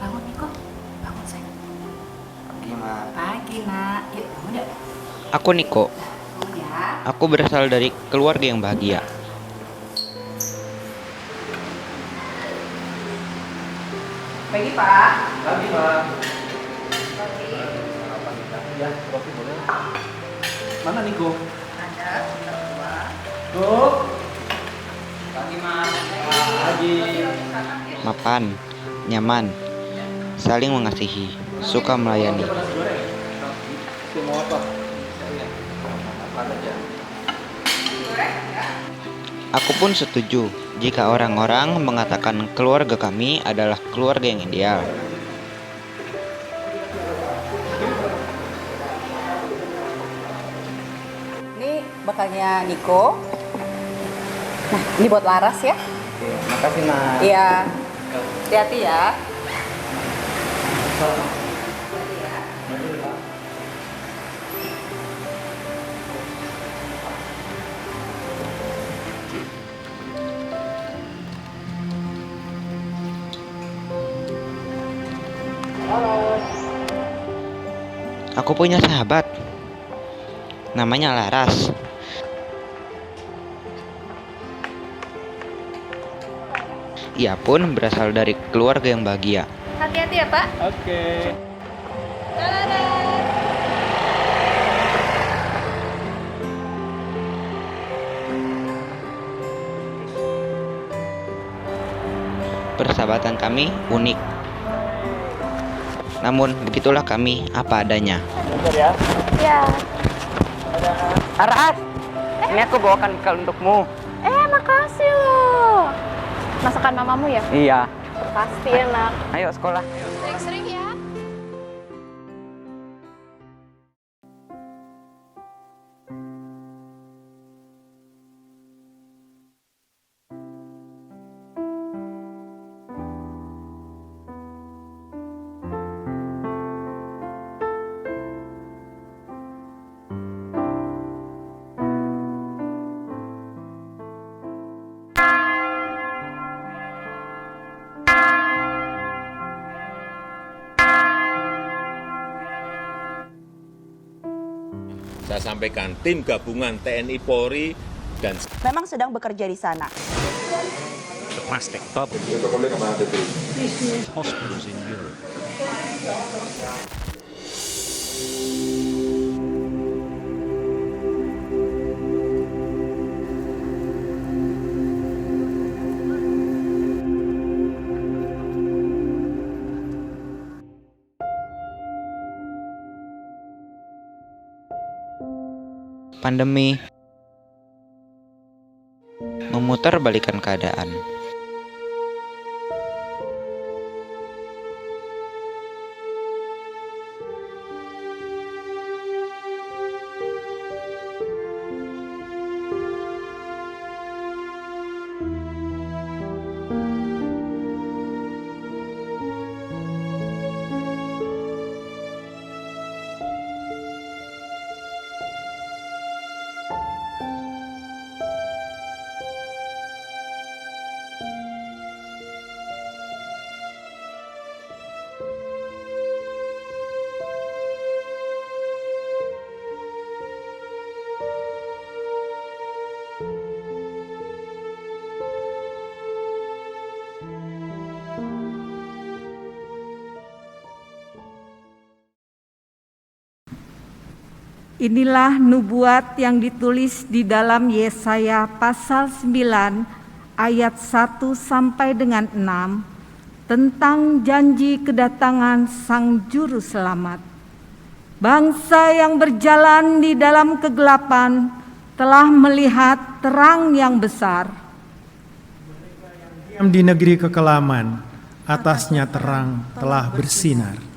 Bangun Niko, bangun sayang. Pagi, Ma. Pagi nak, yuk bangun yuk. Aku Niko. Bangun ya. Aku berasal dari keluarga yang bahagia. Pagi Pak. Pagi, Ma. Pagi. Ya, kopi boleh. Mana Niko? Ada, sudah dua. Tuh. Pagi, Ma. Pagi. Mapan, nyaman, saling mengasihi, suka melayani. Mau apa? Apa aja. Goreng ya. Aku pun setuju jika orang-orang mengatakan keluarga kami adalah keluarga yang ideal. Ini bekalnya Niko. Nah, ini buat Laras ya. Oke, makasih, Ma. Iya. Hati-hati ya. Aku punya sahabat, namanya Laras. Ia pun berasal dari keluarga yang bahagia. Hati-hati ya Pak. Oke. Persahabatan kami unik. Namun begitulah kami apa adanya. Bentar ya. Ya. Aras, ini aku bawakan bekal untukmu. Makasih loh. Masakan mamamu ya? Iya. Pasti enak. Ayo sekolah. Sering-sering ya. Saya sampaikan tim gabungan TNI Polri dan memang sedang bekerja di sana. Pandemi memutarbalikkan keadaan. Inilah nubuat yang ditulis di dalam Yesaya pasal 9 ayat 1 sampai dengan 6 tentang janji kedatangan Sang Juru Selamat. Bangsa yang berjalan di dalam kegelapan telah melihat terang yang besar. Diam di negeri kekelaman, atasnya terang telah bersinar.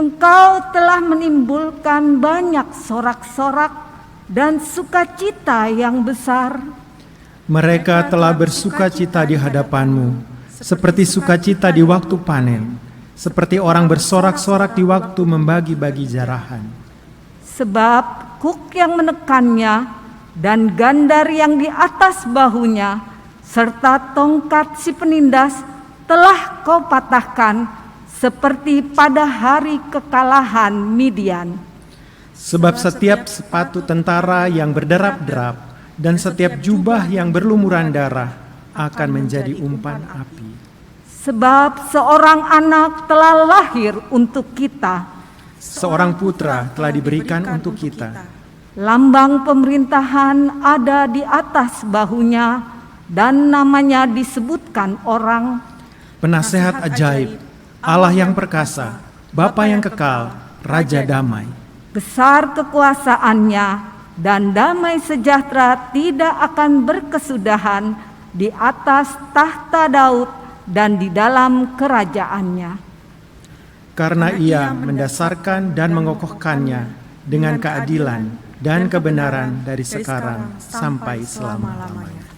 Engkau telah menimbulkan banyak sorak-sorak dan sukacita yang besar. Mereka telah bersukacita di hadapanmu, seperti sukacita di waktu panen, seperti orang bersorak-sorak di waktu membagi-bagi jarahan. Sebab kuk yang menekannya dan gandar yang di atas bahunya serta tongkat si penindas telah kau patahkan, seperti pada hari kekalahan Midian. Sebab setiap sepatu tentara yang berderap-derap dan setiap jubah yang berlumuran darah akan menjadi umpan api. Sebab seorang anak telah lahir untuk kita, Seorang putra telah diberikan untuk kita. lambang pemerintahan ada di atas bahunya, dan namanya disebutkan orang Penasehat ajaib, Allah yang perkasa, Bapa yang kekal, Raja damai. besar kekuasaannya, dan damai sejahtera tidak akan berkesudahan di atas tahta Daud dan di dalam kerajaannya. Karena ia mendasarkan dan mengokohkannya dengan keadilan dan kebenaran dari sekarang sampai selama-lamanya.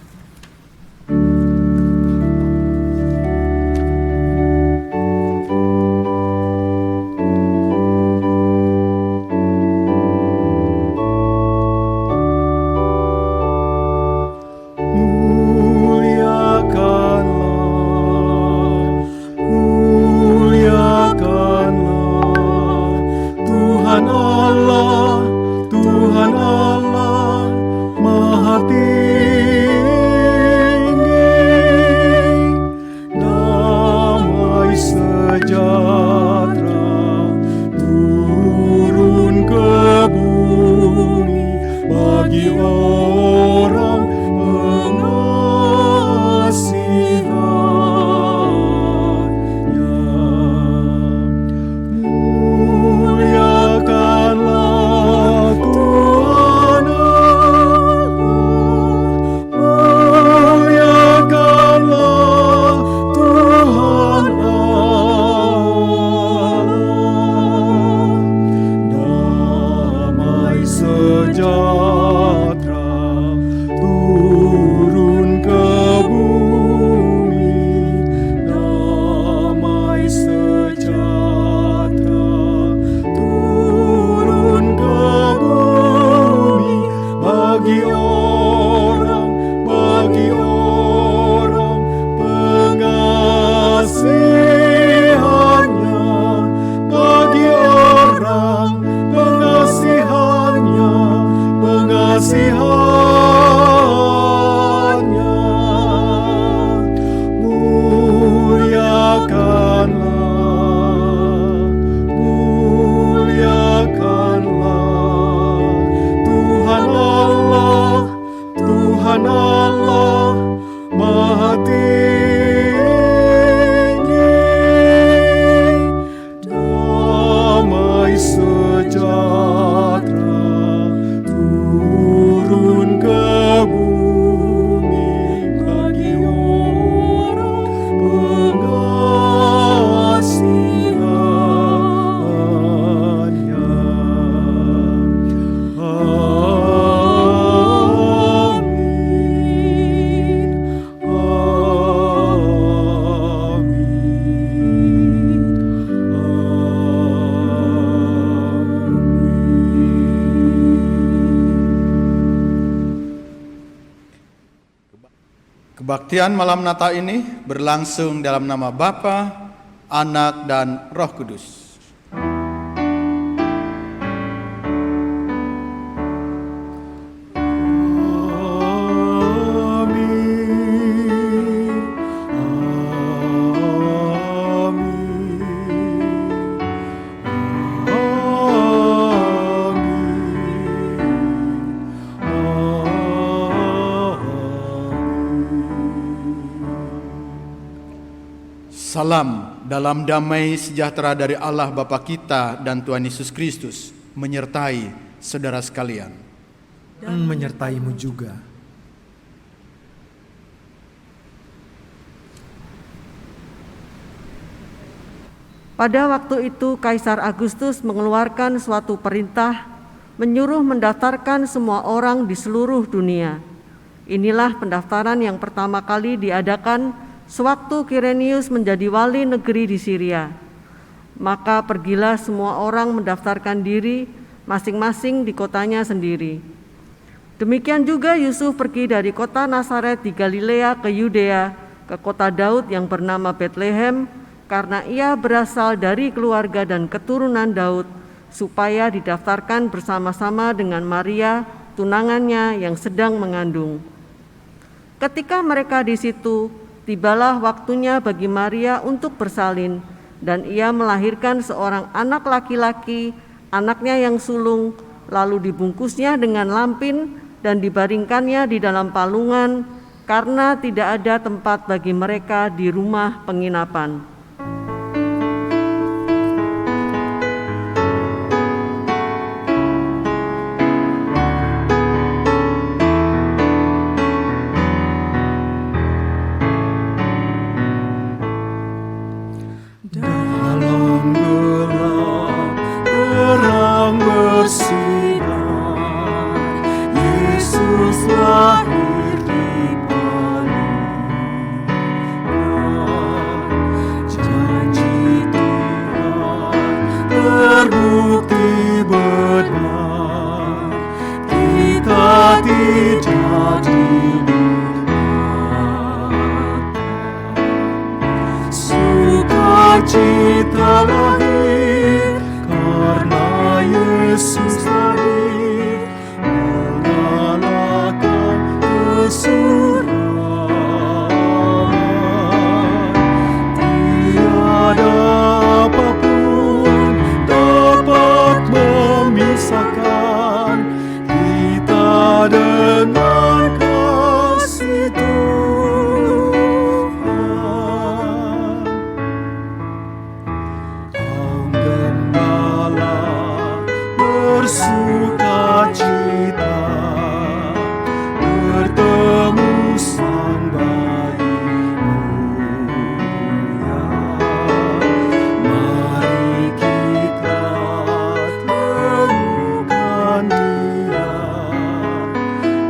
Kebaktian malam Natal ini berlangsung dalam nama Bapa, Anak, dan Roh Kudus. Salam dalam damai sejahtera dari Allah Bapa kita dan Tuhan Yesus Kristus menyertai saudara sekalian. Dan menyertaimu juga. Pada waktu itu Kaisar Agustus mengeluarkan suatu perintah menyuruh mendaftarkan semua orang di seluruh dunia. Inilah pendaftaran yang pertama kali diadakan sewaktu Kirenius menjadi wali negeri di Syria. Maka pergilah semua orang mendaftarkan diri masing-masing di kotanya sendiri. Demikian juga Yusuf pergi dari kota Nazaret di Galilea ke Yudea, ke kota Daud yang bernama Betlehem, karena ia berasal dari keluarga dan keturunan Daud, supaya didaftarkan bersama-sama dengan Maria, tunangannya yang sedang mengandung. Ketika mereka di situ, tibalah waktunya bagi Maria untuk bersalin, dan ia melahirkan seorang anak laki-laki, anaknya yang sulung, lalu dibungkusnya dengan lampin dan dibaringkannya di dalam palungan, karena tidak ada tempat bagi mereka di rumah penginapan. Dalam gelap terang bersinar, Yesus lahir di palungan. Janji Tuhan terbukti benar, kita tidak sukacita lahir karena Yesus lahir, mengalahkan kesuraman. Tiada apapun dapat memisahkan kita dengan kasih Tuhan. Gembala bersukacita bertemu sang bayi mulia. Mari kita temukan Dia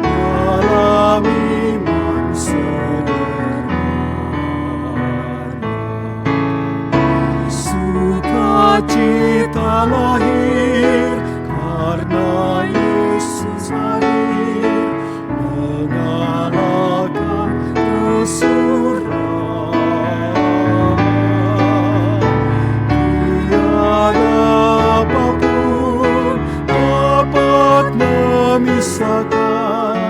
dalam iman sederhana. Sukacita lahir karena Yesus hadir, mengalahkan kesuraman. Tiada apapun dapat memisahkan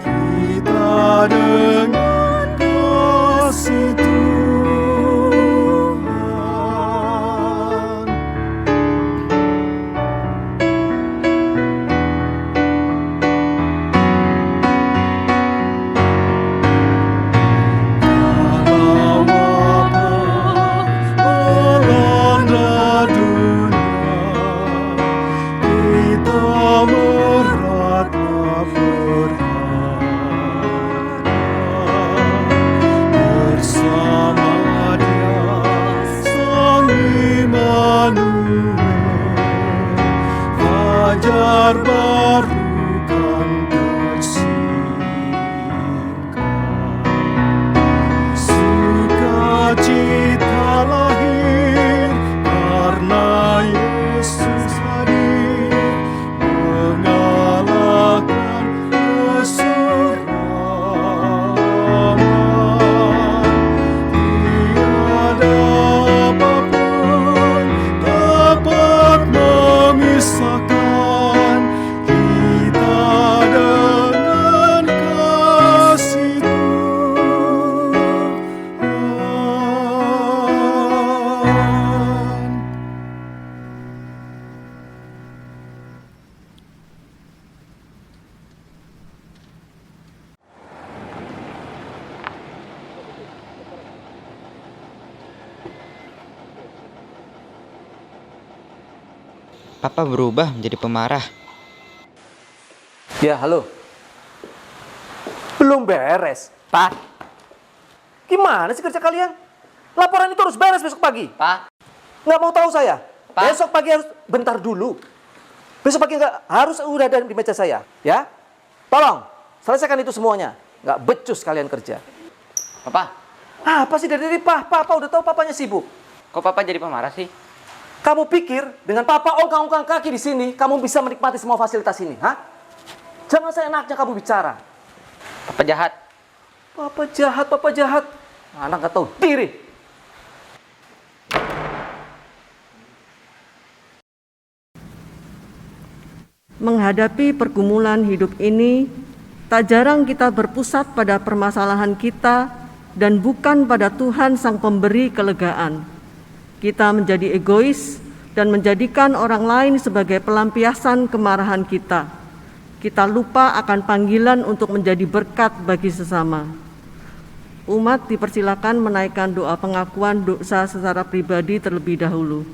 kita dengan kasih Tuhan. Kalau wabah melanda dunia, kita meratap berharap bersama Dia Sang Immanuel. Fajar baru kan tersingkap, sukacita lahir karena Yesus hadir, mengalahkan kesuraman. Tiada apapun dapat memisahkan kita dengan kasih Tuhan. Papa berubah menjadi pemarah. Ya, halo. Belum beres, Pak. Gimana sih kerja kalian? Laporan itu harus beres besok pagi. Pak. Nggak mau tahu saya. Pak. Besok pagi harus bentar dulu. Besok pagi nggak harus udah ada di meja saya, ya. Tolong selesaikan itu semuanya. Nggak becus kalian kerja. Papa. Apa sih dari Papa udah tahu papanya sibuk. Kok Papa jadi pemarah sih? Kamu pikir dengan Papa ongkang-ongkang kaki di sini, kamu bisa menikmati semua fasilitas ini, hah? Jangan seenaknya kamu bicara. Papa jahat. Papa jahat. Anak nggak tahu diri. Menghadapi pergumulan hidup ini, tak jarang kita berpusat pada permasalahan kita dan bukan pada Tuhan Sang Pemberi kelegaan. Kita menjadi egois dan menjadikan orang lain sebagai pelampiasan kemarahan kita. Kita lupa akan panggilan untuk menjadi berkat bagi sesama. Umat dipersilakan menaikkan doa pengakuan dosa secara pribadi terlebih dahulu.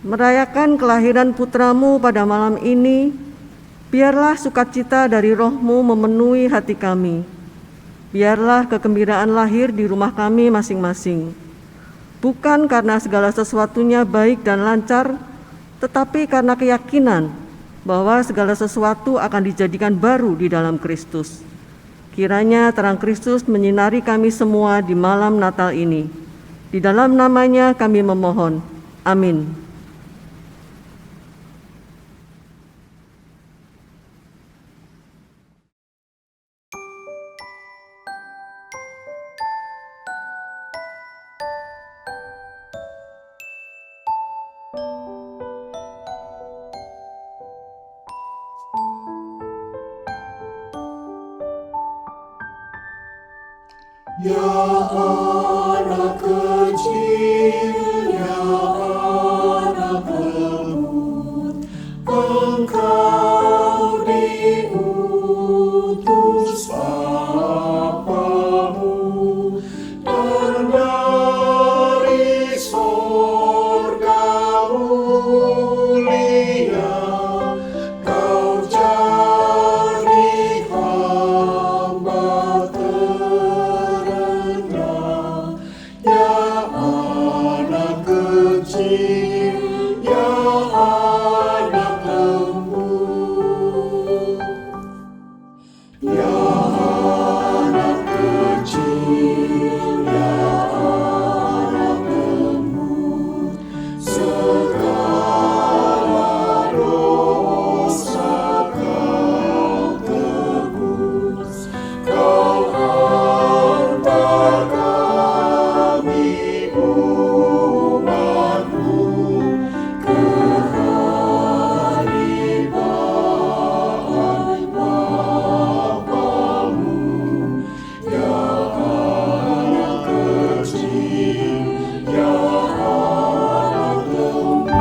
Merayakan kelahiran putramu pada malam ini, biarlah sukacita dari roh-Mu memenuhi hati kami. Biarlah kegembiraan lahir di rumah kami masing-masing. Bukan karena segala sesuatunya baik dan lancar, tetapi karena keyakinan bahwa segala sesuatu akan dijadikan baru di dalam Kristus. Kiranya terang Kristus menyinari kami semua di malam Natal ini. Di dalam namanya kami memohon. Amin. Ya anak kecil, ya anak lembut, engkau diutus Bapamu, dan dari sorga mulia kau jadi hamba terendah. Ya anak kecil, ya anak lembut, ya anak kecil, ya anak lembut, segala dosa kau tebus, kau hantar kami umatmu ke haribaan Bapamu. Ya anak kecil, ya anak lembut.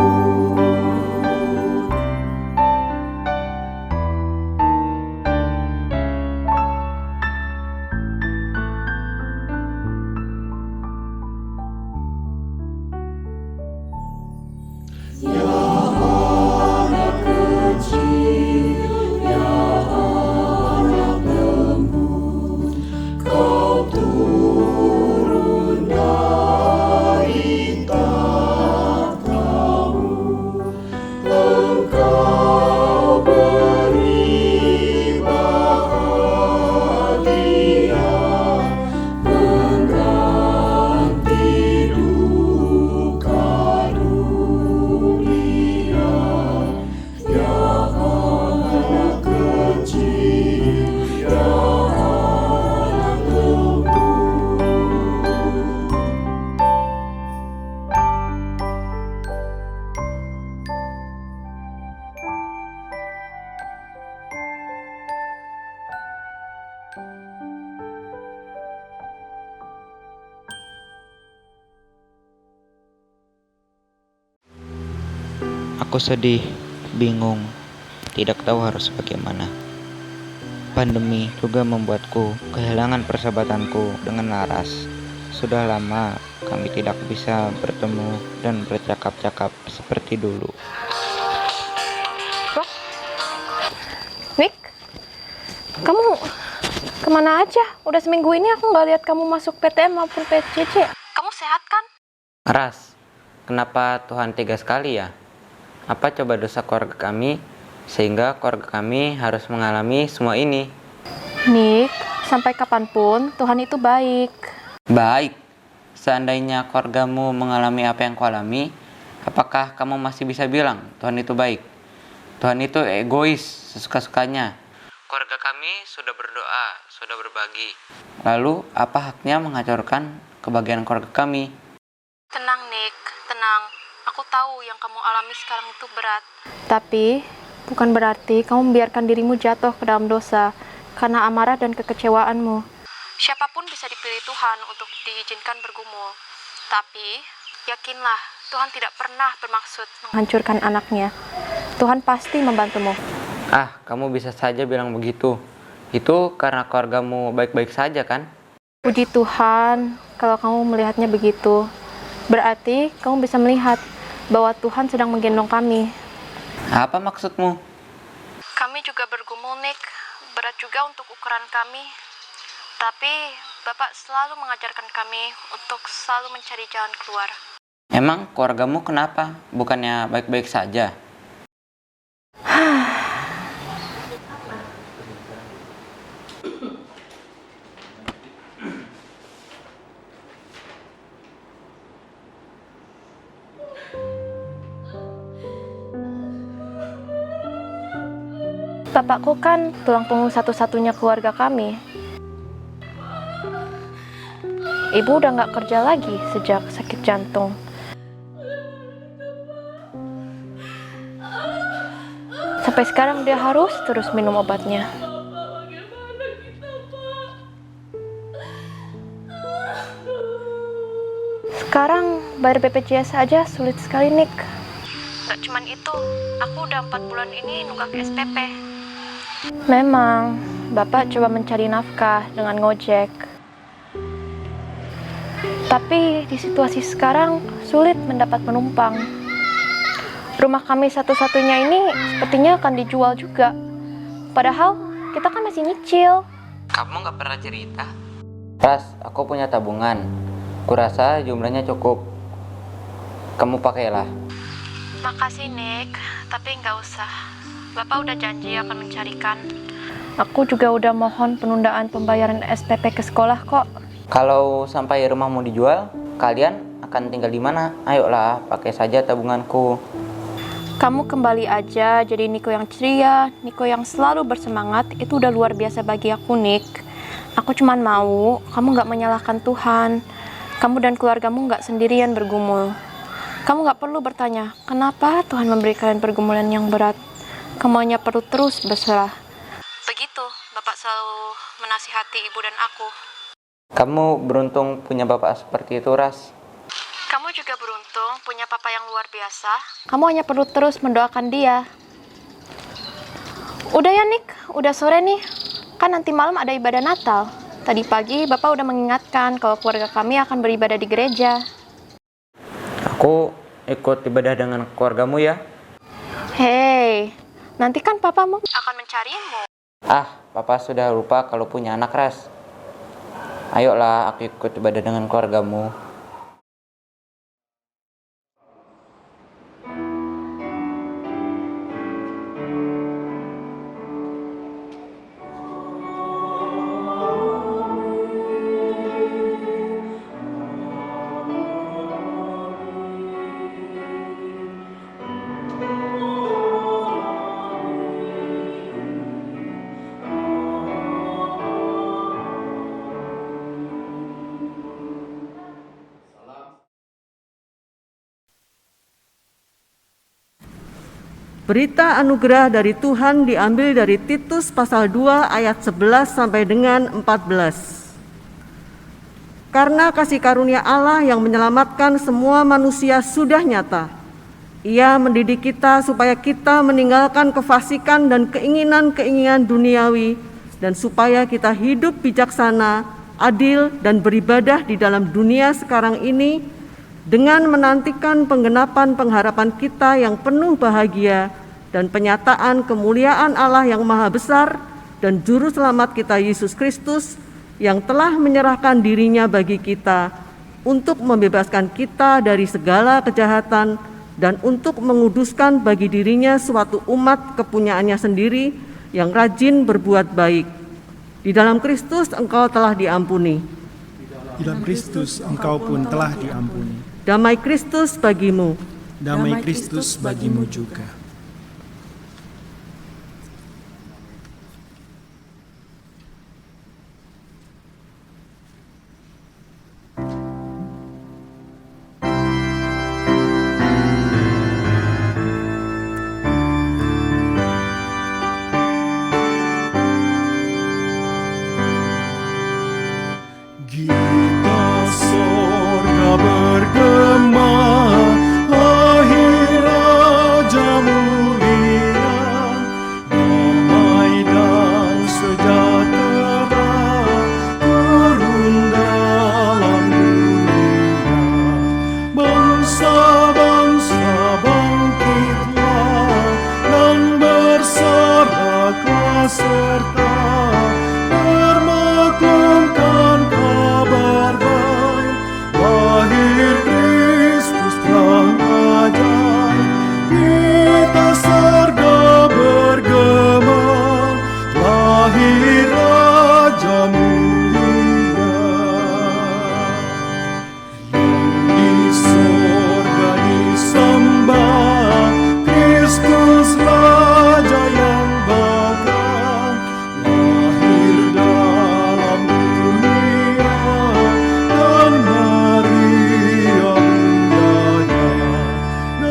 Ya anak kecil, ya anak lembut, kau turun dari tahtamu, engkau beri bahagia, mengganti duka dunia. Ya anak kecil, ya anak lembut. Aku sedih, bingung, tidak tahu harus bagaimana. Pandemi juga membuatku kehilangan persahabatanku dengan Laras. Sudah lama kami tidak bisa bertemu dan bercakap-cakap seperti dulu. Wik, kamu kemana aja? Udah seminggu ini aku nggak lihat kamu masuk PTM maupun PJJ. Kamu sehat kan? Ras, kenapa Tuhan tega sekali ya? Apa coba dosa keluarga kami sehingga keluarga kami harus mengalami semua ini? Nik, Sampai kapanpun, Tuhan itu baik. Baik. Seandainya keluargamu mengalami apa yang kualami, apakah kamu masih bisa bilang Tuhan itu baik? Tuhan itu egois, sesuka-sukanya. Keluarga kami sudah berdoa, sudah berbagi. Lalu, apa haknya menghancurkan kebahagiaan keluarga kami? Tenang, Nick. Tenang. Aku tahu yang kamu alami sekarang itu berat. Tapi, bukan berarti kamu membiarkan dirimu jatuh ke dalam dosa karena amarah dan kekecewaanmu. Siapapun bisa dipilih Tuhan untuk diizinkan bergumul. Tapi, yakinlah, Tuhan tidak pernah bermaksud menghancurkan anaknya. Tuhan pasti membantumu. Kamu bisa saja bilang begitu. Itu karena keluargamu baik-baik saja kan? Puji Tuhan, kalau kamu melihatnya begitu. Berarti kamu bisa melihat bahwa Tuhan sedang menggendong kami. Apa maksudmu? Kami juga bergumul, Nick. Berat juga untuk ukuran kami. Tapi Bapak selalu mengajarkan kami untuk selalu mencari jalan keluar. Emang keluargamu kenapa? Bukannya baik-baik saja? Bapakku kan tulang punggung satu-satunya keluarga kami. Ibu udah nggak kerja lagi sejak sakit jantung. Sampai sekarang dia harus terus minum obatnya. Sekarang bayar BPJS aja sulit sekali, Nick. Gak cuman itu, aku udah 4 bulan ini nunggak SPP. Memang, Bapak coba mencari nafkah dengan ngojek. Tapi di situasi sekarang sulit mendapat penumpang. Rumah kami satu-satunya ini sepertinya akan dijual juga. Padahal kita kan masih nyicil. Kamu gak pernah cerita? Ras, aku punya tabungan. Kurasa jumlahnya cukup. Kamu pakailah. Makasih, Nick. Tapi nggak usah. Bapak udah janji akan mencarikan. Aku juga udah mohon penundaan pembayaran SPP ke sekolah kok. Kalau sampai rumahmu dijual, kalian akan tinggal di mana? Ayolah, pakai saja tabunganku. Kamu kembali aja jadi Niko yang ceria, Niko yang selalu bersemangat. Itu udah luar biasa bagi aku, Nick. Aku cuman mau kamu nggak menyalahkan Tuhan. Kamu dan keluargamu nggak sendirian bergumul. Kamu nggak perlu bertanya, kenapa Tuhan memberi kalian pergumulan yang berat? Kamu hanya perlu terus berserah. Begitu, Bapak selalu menasihati ibu dan aku. Kamu beruntung punya bapak seperti itu, Ras. Kamu juga beruntung punya papa yang luar biasa. Kamu hanya perlu terus mendoakan dia. Udah ya, Nick. Udah sore nih. Kan nanti malam ada ibadah Natal. Tadi pagi Bapak udah mengingatkan kalau keluarga kami akan beribadah di gereja. Aku ikut ibadah dengan keluargamu ya. Hei, nanti kan papamu akan mencarimu. Papa sudah lupa kalau punya anak, Ras. Ayolah, aku ikut ibadah dengan keluargamu. Berita anugerah dari Tuhan diambil dari Titus pasal 2 ayat 11 sampai dengan 14. Karena kasih karunia Allah yang menyelamatkan semua manusia sudah nyata. Ia mendidik kita supaya kita meninggalkan kefasikan dan keinginan-keinginan duniawi, dan supaya kita hidup bijaksana, adil, dan beribadah di dalam dunia sekarang ini dengan menantikan penggenapan pengharapan kita yang penuh bahagia dan penyataan kemuliaan Allah yang maha besar dan juru selamat kita Yesus Kristus yang telah menyerahkan dirinya bagi kita untuk membebaskan kita dari segala kejahatan dan untuk menguduskan bagi dirinya suatu umat kepunyaannya sendiri yang rajin berbuat baik. Di dalam Kristus engkau telah diampuni. Di dalam Kristus engkau pun telah diampuni. Damai Kristus bagimu. Damai Kristus bagimu juga. Gita sorga bergema, hai Raja mulia, damai dan sejahtera turun dalam dunia. Bangsa-bangsa bangkitlah dan bersoraklah serta bermaklumkan kabar baik, lahir Kristus terang ajaib. Kita surga bergema, lahir Raja mulia. Yang di surga disembah, Kristus Raja yang bakal lahir dalam dunia, dan Maria bundanya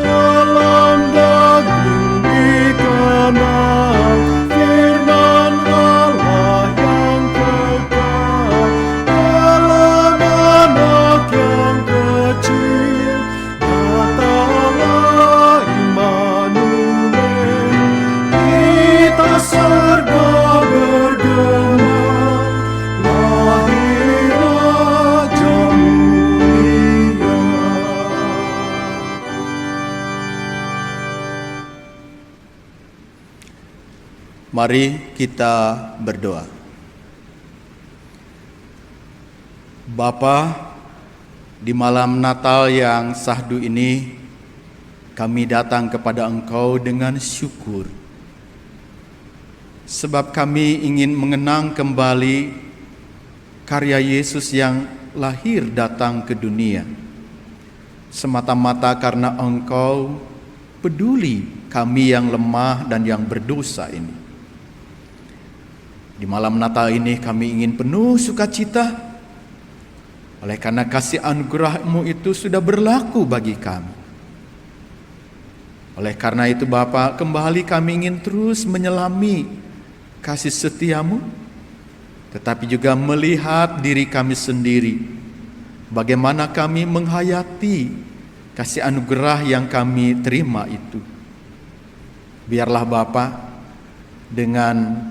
dalam daging dikandang. Firman Allah yang kekal dalam anak yang kecil. Nyatalah Immanuel, kita surga bergema, lahir Raja mulia. Mari kita berdoa. Bapa, di malam Natal yang sahdu ini, kami datang kepada Engkau dengan syukur. Sebab kami ingin mengenang kembali karya Yesus yang lahir datang ke dunia. Semata-mata karena Engkau peduli kami yang lemah dan yang berdosa ini. Di malam Natal ini kami ingin penuh sukacita, oleh karena kasih anugerah-Mu itu sudah berlaku bagi kami. Oleh karena itu Bapa, kembali kami ingin terus menyelami kasih setia-Mu, tetapi juga melihat diri kami sendiri, bagaimana kami menghayati kasih anugerah yang kami terima itu. Biarlah Bapa, dengan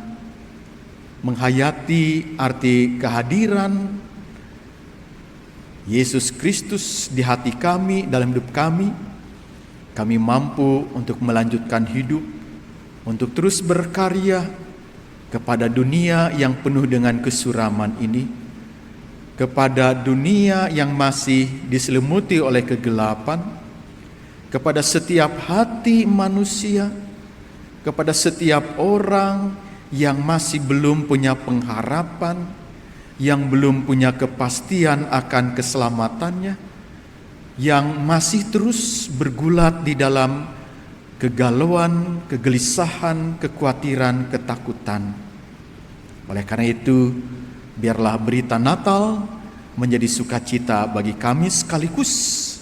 menghayati arti kehadiran Yesus Kristus di hati kami, dalam hidup kami mampu untuk melanjutkan hidup, untuk terus berkarya kepada dunia yang penuh dengan kesuraman ini, kepada dunia yang masih diselimuti oleh kegelapan, kepada setiap hati manusia, kepada setiap orang yang masih belum punya pengharapan, yang belum punya kepastian akan keselamatannya, yang masih terus bergulat di dalam kegalauan, kegelisahan, kekhawatiran, ketakutan. Oleh karena itu, biarlah berita Natal menjadi sukacita bagi kami sekaligus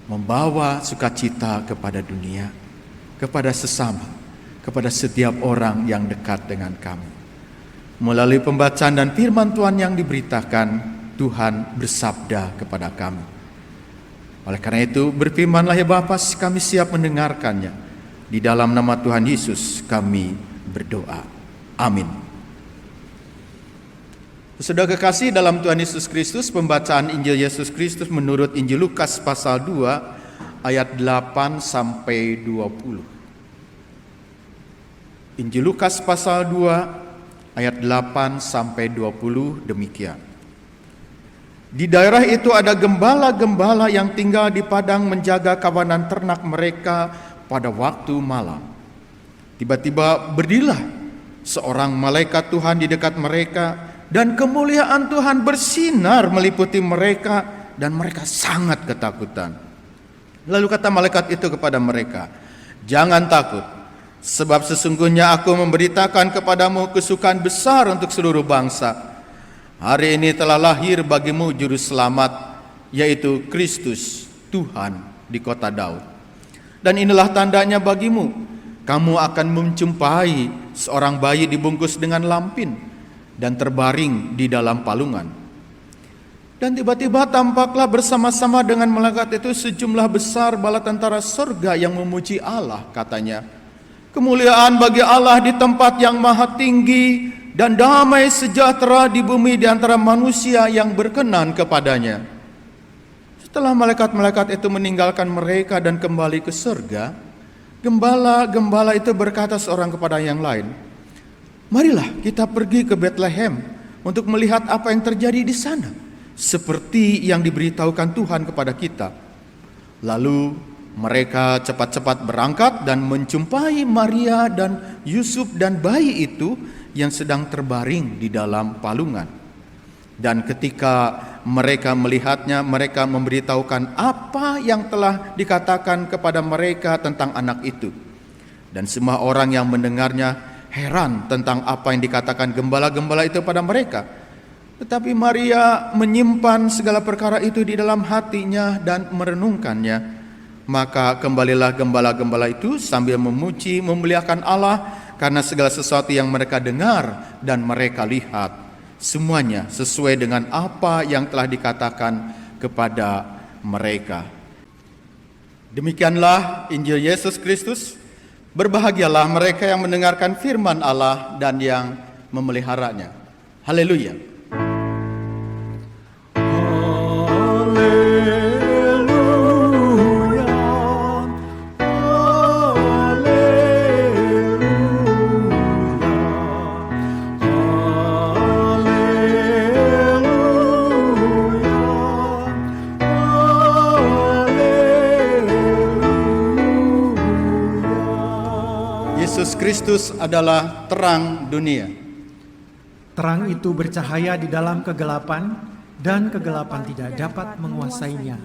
membawa sukacita kepada dunia, kepada sesama, kepada setiap orang yang dekat dengan kami. Melalui pembacaan dan firman Tuhan yang diberitakan, Tuhan bersabda kepada kami. Oleh karena itu, berfirmanlah ya Bapa, kami siap mendengarkannya. Di dalam nama Tuhan Yesus kami berdoa. Amin. Saudara kekasih dalam Tuhan Yesus Kristus, pembacaan Injil Yesus Kristus menurut Injil Lukas pasal 2 ayat 8 sampai 20. Injil Lukas pasal 2 ayat 8 sampai 20 demikian. Di daerah itu ada gembala-gembala yang tinggal di padang menjaga kawanan ternak mereka pada waktu malam. Tiba-tiba berdirilah seorang malaikat Tuhan di dekat mereka, dan kemuliaan Tuhan bersinar meliputi mereka, dan mereka sangat ketakutan. Lalu kata malaikat itu kepada mereka, "Jangan takut, sebab sesungguhnya aku memberitakan kepadamu kesukaan besar untuk seluruh bangsa. Hari ini telah lahir bagimu juru selamat, yaitu Kristus Tuhan di kota Daud. Dan inilah tandanya bagimu, kamu akan menjumpai seorang bayi dibungkus dengan lampin dan terbaring di dalam palungan." Dan tiba-tiba tampaklah bersama-sama dengan malaikat itu sejumlah besar bala tentara surga yang memuji Allah, katanya, "Kemuliaan bagi Allah di tempat yang maha tinggi, dan damai sejahtera di bumi di antara manusia yang berkenan kepadanya." Setelah malaikat-malaikat itu meninggalkan mereka dan kembali ke surga, gembala-gembala itu berkata seorang kepada yang lain, "Marilah kita pergi ke Bethlehem untuk melihat apa yang terjadi di sana, seperti yang diberitahukan Tuhan kepada kita." Lalu mereka cepat-cepat berangkat dan menjumpai Maria dan Yusuf dan bayi itu yang sedang terbaring di dalam palungan. Dan ketika mereka melihatnya, mereka memberitahukan apa yang telah dikatakan kepada mereka tentang anak itu. Dan semua orang yang mendengarnya heran tentang apa yang dikatakan gembala-gembala itu pada mereka. Tetapi Maria menyimpan segala perkara itu di dalam hatinya dan merenungkannya. Maka kembalilah gembala-gembala itu sambil memuji, memuliakan Allah karena segala sesuatu yang mereka dengar dan mereka lihat, semuanya sesuai dengan apa yang telah dikatakan kepada mereka. Demikianlah Injil Yesus Kristus. Berbahagialah mereka yang mendengarkan firman Allah dan yang memeliharanya. Haleluya. Yesus Kristus adalah terang dunia. Terang itu bercahaya di dalam kegelapan, dan kegelapan tidak dapat menguasainya.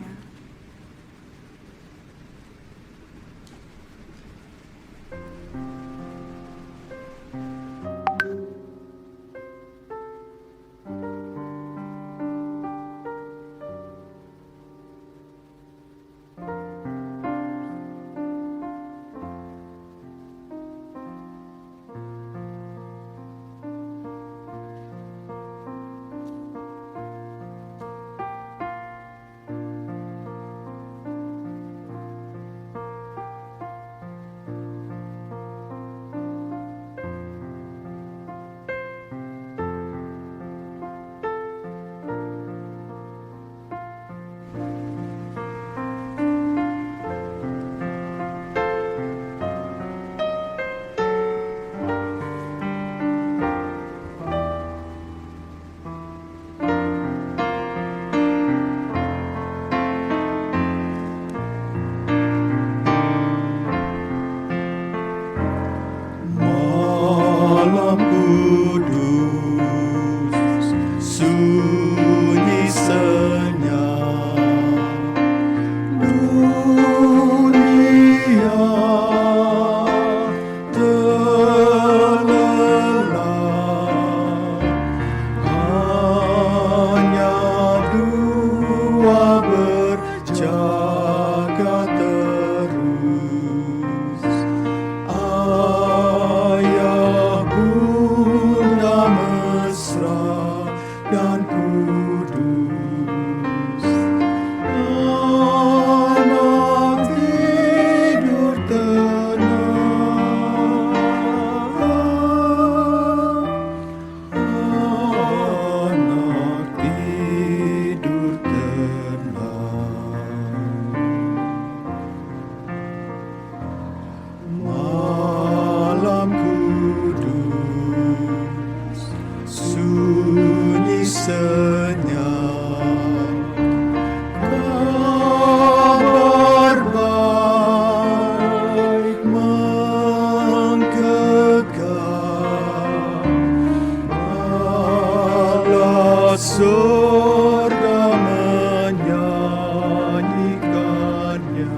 surga menyanyikannya.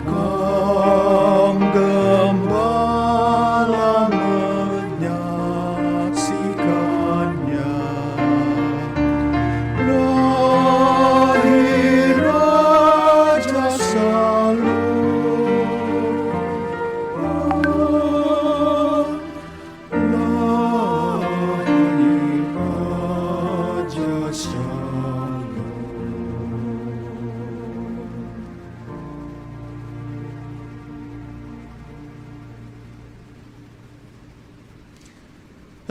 Kaum gembala menyaksikannya. Lahir Raja Salom, lahir Raja Salom.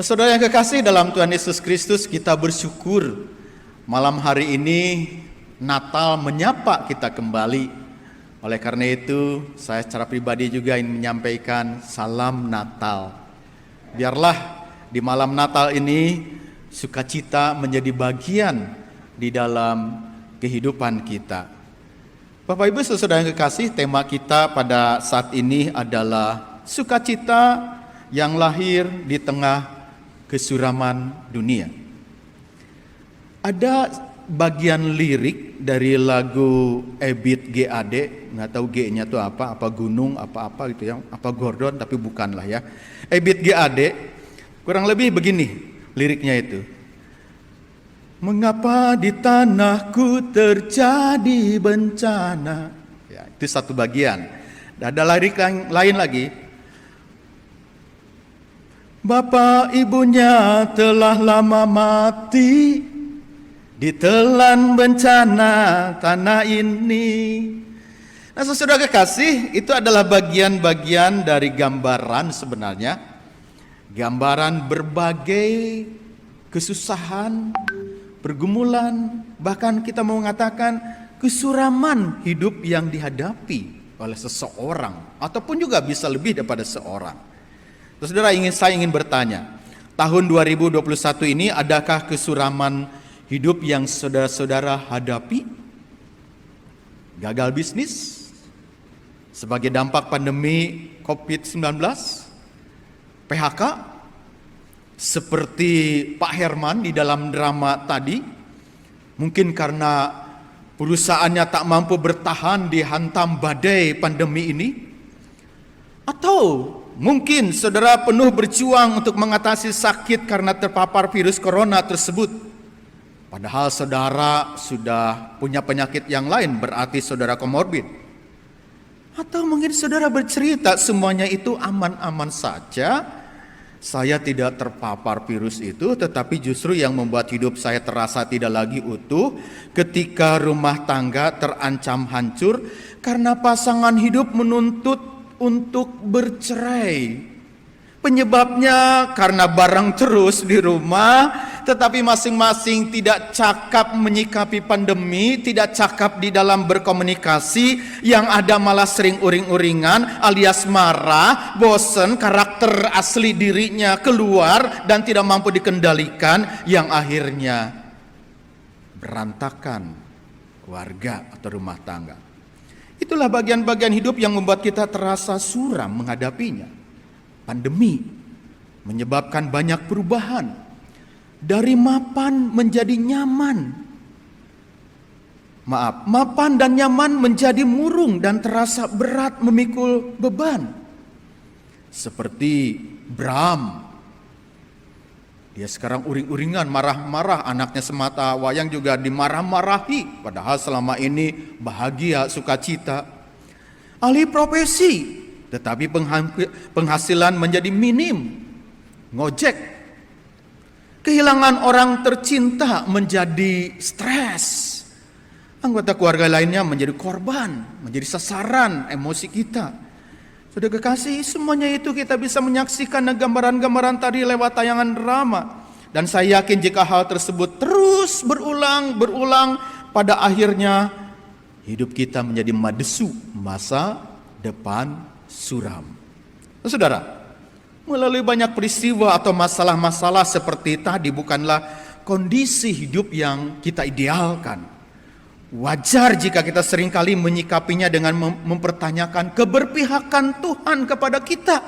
Saudara yang kekasih dalam Tuhan Yesus Kristus, kita bersyukur malam hari ini Natal menyapa kita kembali. Oleh karena itu, saya secara pribadi juga ingin menyampaikan salam Natal. Biarlah di malam Natal ini sukacita menjadi bagian di dalam kehidupan kita. Bapak Ibu saudara yang kekasih, tema kita pada saat ini adalah sukacita yang lahir di tengah kesuraman dunia. Ada bagian lirik dari lagu Ebit GAD, nggak tahu G-nya itu apa gunung, apa gitu ya, apa Gordon, tapi bukanlah ya. Ebit GAD, kurang lebih begini liriknya itu. Mengapa di tanahku terjadi bencana? Ya, itu satu bagian. Dan ada lirik lain lagi. Bapak ibunya telah lama mati, ditelan bencana tanah ini. Nah, saudara kekasih, itu adalah bagian-bagian dari gambaran sebenarnya. Gambaran berbagai kesusahan, pergumulan, bahkan kita mau mengatakan kesuraman hidup yang dihadapi oleh seseorang, ataupun juga bisa lebih daripada seorang. Saudara, saya ingin bertanya, tahun 2021 ini adakah kesuraman hidup yang saudara-saudara hadapi? Gagal bisnis sebagai dampak pandemi COVID-19, PHK, seperti Pak Herman di dalam drama tadi, mungkin karena perusahaannya tak mampu bertahan dihantam badai pandemi ini, atau mungkin saudara penuh berjuang untuk mengatasi sakit karena terpapar virus corona tersebut. Padahal saudara sudah punya penyakit yang lain, berarti saudara komorbid. Atau mungkin saudara bercerita semuanya itu aman-aman saja. Saya tidak terpapar virus itu, tetapi justru yang membuat hidup saya terasa tidak lagi utuh ketika rumah tangga terancam hancur karena pasangan hidup menuntut untuk bercerai. Penyebabnya karena barang terus di rumah, tetapi masing-masing tidak cakap menyikapi pandemi, tidak cakap di dalam berkomunikasi, yang ada malah sering uring-uringan alias marah, bosen, karakter asli dirinya keluar dan tidak mampu dikendalikan, yang akhirnya berantakan keluarga atau rumah tangga. Itulah bagian-bagian hidup yang membuat kita terasa suram menghadapinya. Pandemi menyebabkan banyak perubahan. Dari mapan menjadi nyaman. Mapan dan nyaman menjadi murung dan terasa berat memikul beban. Seperti Bram. Dia sekarang uring-uringan, marah-marah, anaknya semata wayang juga dimarah-marahi. Padahal selama ini bahagia, sukacita. Alih profesi, tetapi penghasilan menjadi minim. Ngojek. Kehilangan orang tercinta menjadi stres. Anggota keluarga lainnya menjadi korban, menjadi sasaran emosi kita. Sudah kekasih, semuanya itu kita bisa menyaksikan gambaran-gambaran tadi lewat tayangan drama. Dan saya yakin jika hal tersebut terus berulang, pada akhirnya hidup kita menjadi madesu, masa depan suram. Nah, saudara, melalui banyak peristiwa atau masalah-masalah seperti tadi bukanlah kondisi hidup yang kita idealkan. Wajar jika kita seringkali menyikapinya dengan mempertanyakan keberpihakan Tuhan kepada kita.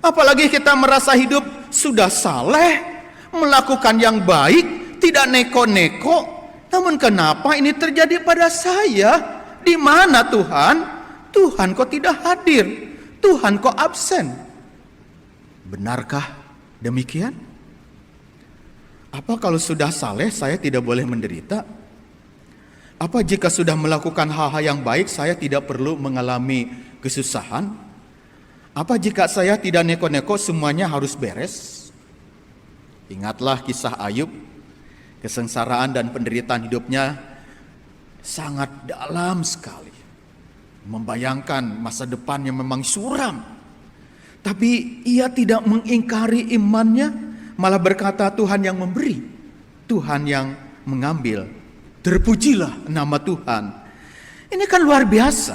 Apalagi kita merasa hidup sudah saleh, melakukan yang baik, tidak neko-neko. Namun kenapa ini terjadi pada saya? Di mana Tuhan? Tuhan kok tidak hadir? Tuhan kok absen? Benarkah demikian? Apa kalau sudah saleh saya tidak boleh menderita? Apa jika sudah melakukan hal-hal yang baik saya tidak perlu mengalami kesusahan? Apa jika saya tidak neko-neko semuanya harus beres? Ingatlah kisah Ayub. Kesengsaraan dan penderitaan hidupnya sangat dalam sekali. Membayangkan masa depan yang memang suram. Tapi ia tidak mengingkari imannya, malah berkata Tuhan yang memberi, Tuhan yang mengambil. Terpujilah nama Tuhan. Ini kan luar biasa.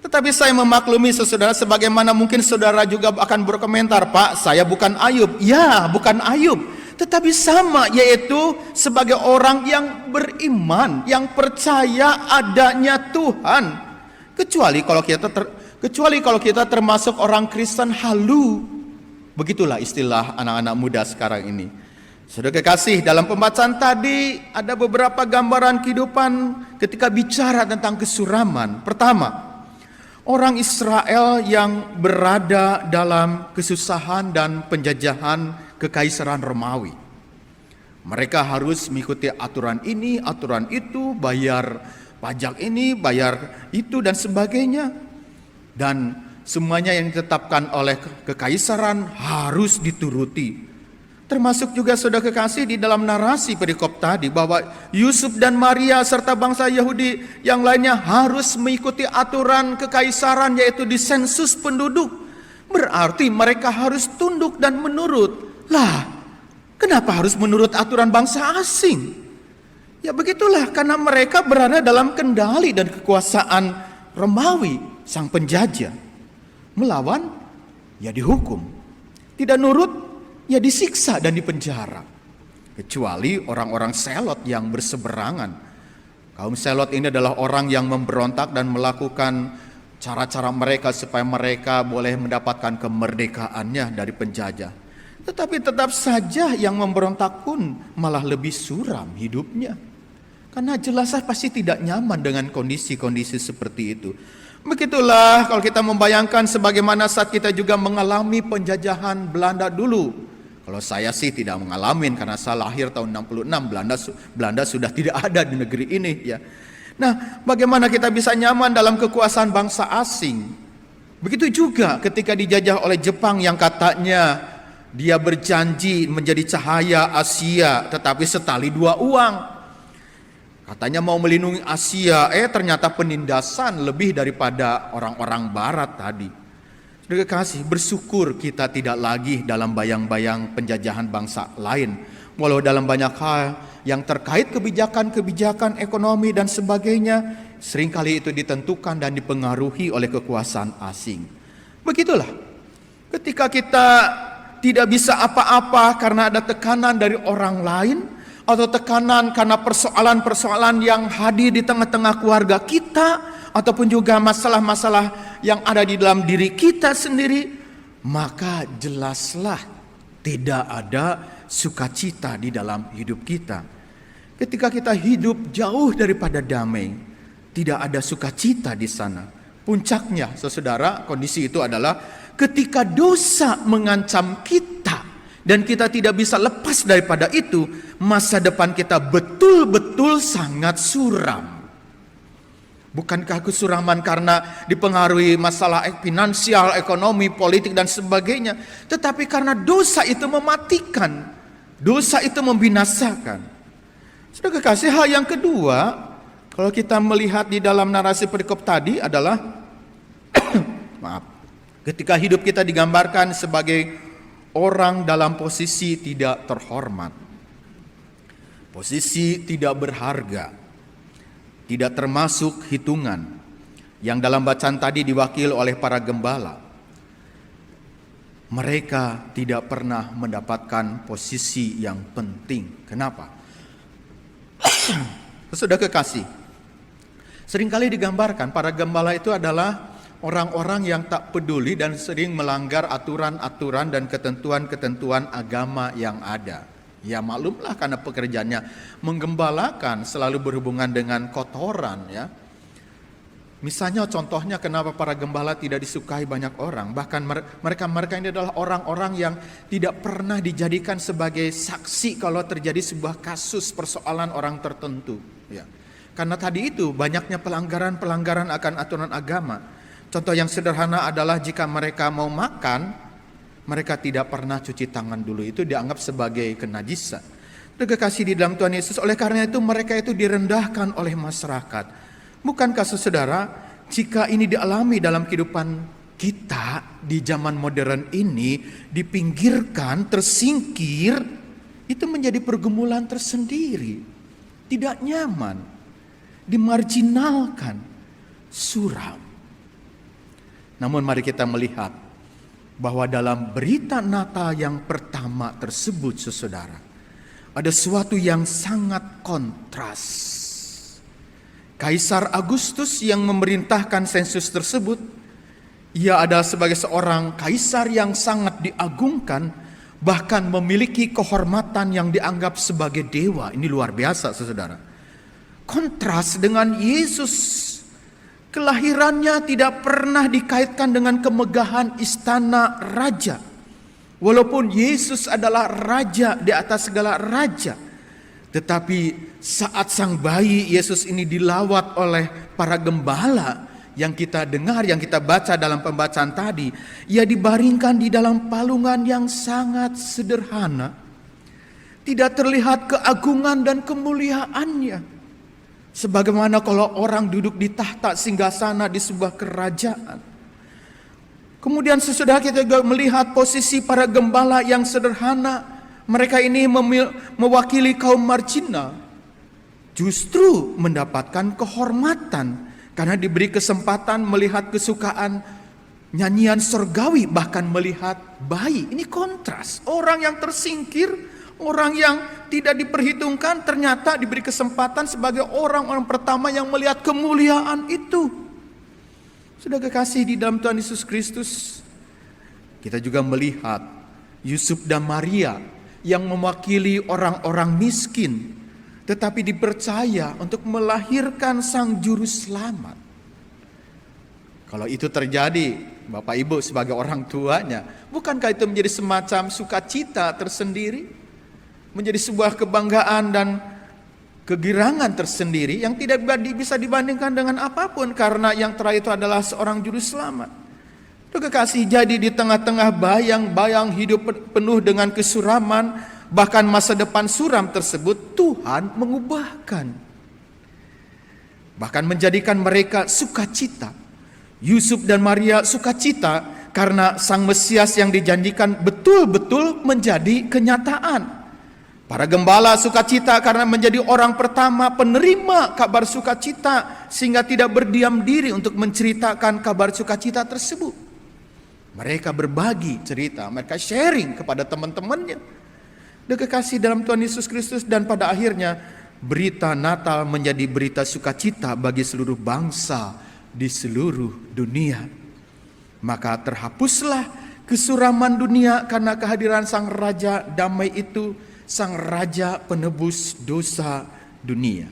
Tetapi saya memaklumi saudara, sebagaimana mungkin saudara juga akan berkomentar, Pak, saya bukan Ayub. Ya, bukan Ayub. Tetapi sama, yaitu sebagai orang yang beriman, yang percaya adanya Tuhan. Kecuali kalau kita termasuk orang Kristen halu. Begitulah istilah anak-anak muda sekarang ini. Saudara kekasih, dalam pembacaan tadi ada beberapa gambaran kehidupan ketika bicara tentang kesuraman. Pertama, orang Israel yang berada dalam kesusahan dan penjajahan Kekaisaran Romawi. Mereka harus mengikuti aturan ini, aturan itu, bayar pajak ini, bayar itu dan sebagainya. Dan semuanya yang ditetapkan oleh kekaisaran harus dituruti. Termasuk juga saudara kekasih di dalam narasi perikop tadi bahwa Yusuf dan Maria serta bangsa Yahudi yang lainnya harus mengikuti aturan kekaisaran, yaitu di sensus penduduk. Berarti mereka harus tunduk dan menurut. Lah, kenapa harus menurut aturan bangsa asing? Ya begitulah, karena mereka berada dalam kendali dan kekuasaan Romawi, sang penjajah. Melawan, ya dihukum. Tidak nurut, ya disiksa dan dipenjara. Kecuali orang-orang selot yang berseberangan. Kaum selot ini adalah orang yang memberontak dan melakukan cara-cara mereka supaya mereka boleh mendapatkan kemerdekaannya dari penjajah. Tetapi tetap saja yang memberontak pun malah lebih suram hidupnya. Karena jelas pasti tidak nyaman dengan kondisi-kondisi seperti itu. Begitulah kalau kita membayangkan sebagaimana saat kita juga mengalami penjajahan Belanda dulu. Kalau saya sih tidak mengalami karena saya lahir tahun 66, Belanda sudah tidak ada di negeri ini ya. Nah, bagaimana kita bisa nyaman dalam kekuasaan bangsa asing? Begitu juga ketika dijajah oleh Jepang yang katanya dia berjanji menjadi cahaya Asia, tetapi setali dua uang. Katanya mau melindungi Asia, ternyata penindasan lebih daripada orang-orang Barat tadi. Saudara kasih, bersyukur kita tidak lagi dalam bayang-bayang penjajahan bangsa lain. Walau dalam banyak hal yang terkait kebijakan-kebijakan ekonomi dan sebagainya, seringkali itu ditentukan dan dipengaruhi oleh kekuasaan asing. Begitulah, ketika kita tidak bisa apa-apa karena ada tekanan dari orang lain, atau tekanan karena persoalan-persoalan yang hadir di tengah-tengah keluarga kita, ataupun juga masalah-masalah yang ada di dalam diri kita sendiri, maka jelaslah tidak ada sukacita di dalam hidup kita. Ketika kita hidup jauh daripada damai, tidak ada sukacita di sana. Puncaknya, saudara, kondisi itu adalah ketika dosa mengancam kita dan kita tidak bisa lepas daripada itu, masa depan kita betul-betul sangat suram. Bukankah kesuraman karena dipengaruhi masalah finansial, ekonomi, politik dan sebagainya, tetapi karena dosa itu mematikan, dosa itu membinasakan. Sudah kekasih, hal yang kedua, kalau kita melihat di dalam narasi perikop tadi adalah ketika hidup kita digambarkan sebagai orang dalam posisi tidak terhormat, posisi tidak berharga, tidak termasuk hitungan, yang dalam bacaan tadi diwakil oleh para gembala. Mereka tidak pernah mendapatkan posisi yang penting. Kenapa? Sudah kekasih, seringkali digambarkan para gembala itu adalah orang-orang yang tak peduli dan sering melanggar aturan-aturan dan ketentuan-ketentuan agama yang ada. Ya maklumlah karena pekerjaannya menggembalakan, selalu berhubungan dengan kotoran ya. Misalnya contohnya kenapa para gembala tidak disukai banyak orang. Bahkan mereka ini adalah orang-orang yang tidak pernah dijadikan sebagai saksi kalau terjadi sebuah kasus persoalan orang tertentu. Ya. Karena tadi itu banyaknya pelanggaran-pelanggaran akan aturan agama. Contoh yang sederhana adalah jika mereka mau makan, mereka tidak pernah cuci tangan dulu. Itu dianggap sebagai kenajisan. Kekasih di dalam Tuhan Yesus, oleh karena itu mereka itu direndahkan oleh masyarakat. Bukankah saudara, jika ini dialami dalam kehidupan kita di zaman modern ini, dipinggirkan, tersingkir, itu menjadi pergumulan tersendiri. Tidak nyaman, dimarginalkan, suram. Namun mari kita melihat bahwa dalam berita Natal yang pertama tersebut, saudara, ada sesuatu yang sangat kontras. Kaisar Agustus yang memerintahkan sensus tersebut, ia adalah sebagai seorang kaisar yang sangat diagungkan, bahkan memiliki kehormatan yang dianggap sebagai dewa. Ini luar biasa, saudara. Kontras dengan Yesus, kelahirannya tidak pernah dikaitkan dengan kemegahan istana raja. Walaupun Yesus adalah raja di atas segala raja, tetapi saat sang bayi Yesus ini dilawat oleh para gembala yang kita dengar, yang kita baca dalam pembacaan tadi, ia dibaringkan di dalam palungan yang sangat sederhana. Tidak terlihat keagungan dan kemuliaannya. Sebagaimana kalau orang duduk di tahta singgasana di sebuah kerajaan. Kemudian sesudah kita juga melihat posisi para gembala yang sederhana. Mereka ini mewakili kaum marginal, justru mendapatkan kehormatan karena diberi kesempatan melihat kesukaan nyanyian surgawi, bahkan melihat bayi. Ini kontras, orang yang tersingkir, orang yang tidak diperhitungkan ternyata diberi kesempatan sebagai orang-orang pertama yang melihat kemuliaan itu. Sudah kekasih di dalam Tuhan Yesus Kristus, kita juga melihat Yusuf dan Maria yang mewakili orang-orang miskin, tetapi dipercaya untuk melahirkan sang juru selamat. Kalau itu terjadi, Bapak Ibu sebagai orang tuanya, bukankah itu menjadi semacam sukacita tersendiri? Menjadi sebuah kebanggaan dan kegirangan tersendiri yang tidak bisa dibandingkan dengan apapun, karena yang terakhir itu adalah seorang juru selamat. Kekasih, jadi di tengah-tengah bayang-bayang hidup penuh dengan kesuraman, bahkan masa depan suram tersebut, Tuhan mengubahkan, bahkan menjadikan mereka sukacita. Yusuf dan Maria sukacita karena sang Mesias yang dijanjikan betul-betul menjadi kenyataan. Para gembala sukacita karena menjadi orang pertama penerima kabar sukacita, sehingga tidak berdiam diri untuk menceritakan kabar sukacita tersebut. Mereka berbagi cerita, mereka sharing kepada teman-temannya. Dan kekasih dalam Tuhan Yesus Kristus, dan pada akhirnya berita Natal menjadi berita sukacita bagi seluruh bangsa di seluruh dunia. Maka terhapuslah kesuraman dunia karena kehadiran sang Raja damai itu, sang Raja penebus dosa dunia.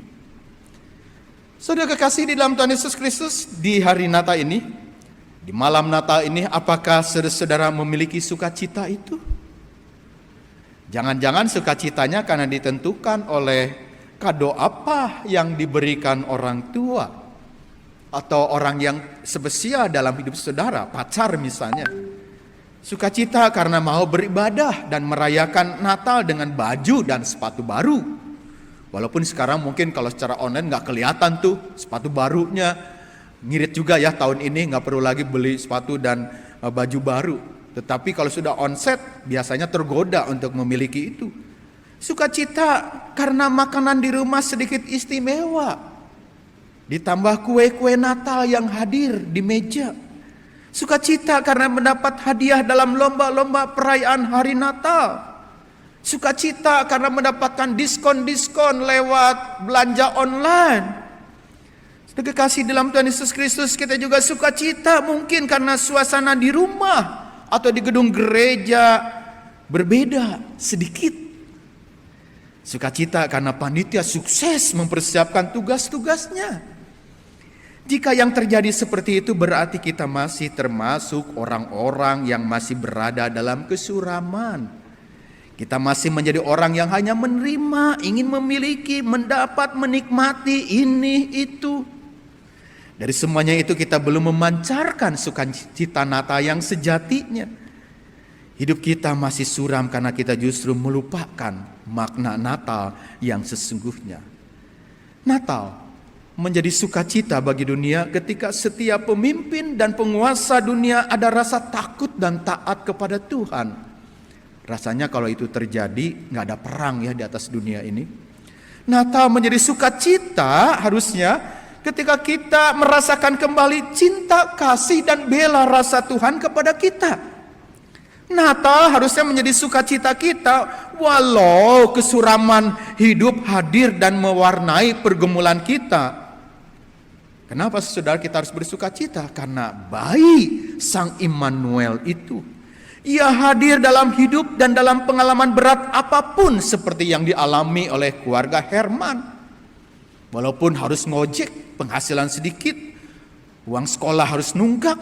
Saudara kekasih di dalam Tuhan Yesus Kristus, di hari Natal ini, di malam Natal ini, apakah saudara memiliki sukacita itu? Jangan-jangan sukacitanya karena ditentukan oleh kado apa yang diberikan orang tua, atau orang yang spesial dalam hidup saudara, pacar misalnya. Sukacita karena mau beribadah dan merayakan Natal dengan baju dan sepatu baru. Walaupun sekarang mungkin kalau secara online nggak kelihatan tuh sepatu barunya. Ngirit juga ya, tahun ini nggak perlu lagi beli sepatu dan baju baru. Tetapi kalau sudah onset, biasanya tergoda untuk memiliki itu. Sukacita karena makanan di rumah sedikit istimewa, ditambah kue-kue Natal yang hadir di meja. Sukacita karena mendapat hadiah dalam lomba-lomba perayaan hari Natal. Sukacita karena mendapatkan diskon-diskon lewat belanja online. Kekasih dalam Tuhan Yesus Kristus, kita juga sukacita mungkin karena suasana di rumah atau di gedung gereja berbeda sedikit. Sukacita karena panitia sukses mempersiapkan tugas-tugasnya. Jika yang terjadi seperti itu berarti kita masih termasuk orang-orang yang masih berada dalam kesuraman. Kita masih menjadi orang yang hanya menerima, ingin memiliki, mendapat, menikmati ini itu. Dari semuanya itu kita belum memancarkan sukacita Natal yang sejatinya. Hidup kita masih suram karena kita justru melupakan makna Natal yang sesungguhnya. Natal menjadi sukacita bagi dunia ketika setiap pemimpin dan penguasa dunia ada rasa takut dan taat kepada Tuhan. Rasanya kalau itu terjadi nggak ada perang ya di atas dunia ini. Natal menjadi sukacita harusnya ketika kita merasakan kembali cinta, kasih dan bela rasa Tuhan kepada kita. Natal harusnya menjadi sukacita kita walau kesuraman hidup hadir dan mewarnai pergumulan kita. Kenapa saudara kita harus bersukacita? Karena bayi Sang Immanuel itu, Ia hadir dalam hidup dan dalam pengalaman berat apapun seperti yang dialami oleh keluarga Herman. Walaupun harus ngojek, penghasilan sedikit, uang sekolah harus nunggak,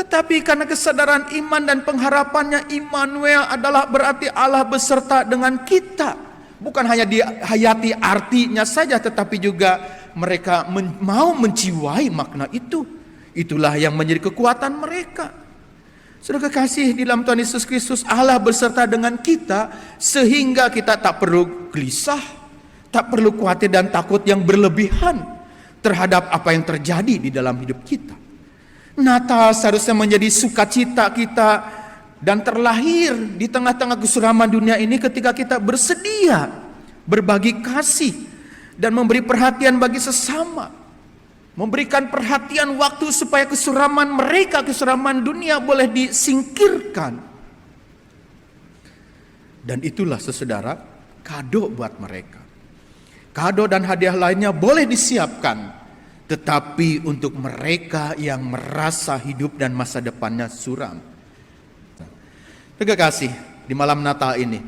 tetapi karena kesadaran iman dan pengharapannya, Immanuel adalah berarti Allah beserta dengan kita. Bukan hanya dihayati artinya saja, tetapi juga mereka mau menjiwai makna itu. Itulah yang menjadi kekuatan mereka. Saudara kekasih di dalam Tuhan Yesus Kristus, Allah beserta dengan kita sehingga kita tak perlu gelisah, tak perlu khawatir dan takut yang berlebihan terhadap apa yang terjadi di dalam hidup kita. Natal seharusnya menjadi sukacita kita dan terlahir di tengah-tengah kesuraman dunia ini ketika kita bersedia berbagi kasih dan memberi perhatian bagi sesama, memberikan perhatian waktu supaya kesuraman mereka, kesuraman dunia boleh disingkirkan. Dan itulah saudara kado buat mereka. Kado dan hadiah lainnya boleh disiapkan, tetapi untuk mereka yang merasa hidup dan masa depannya suram. Terima kasih, di malam Natal ini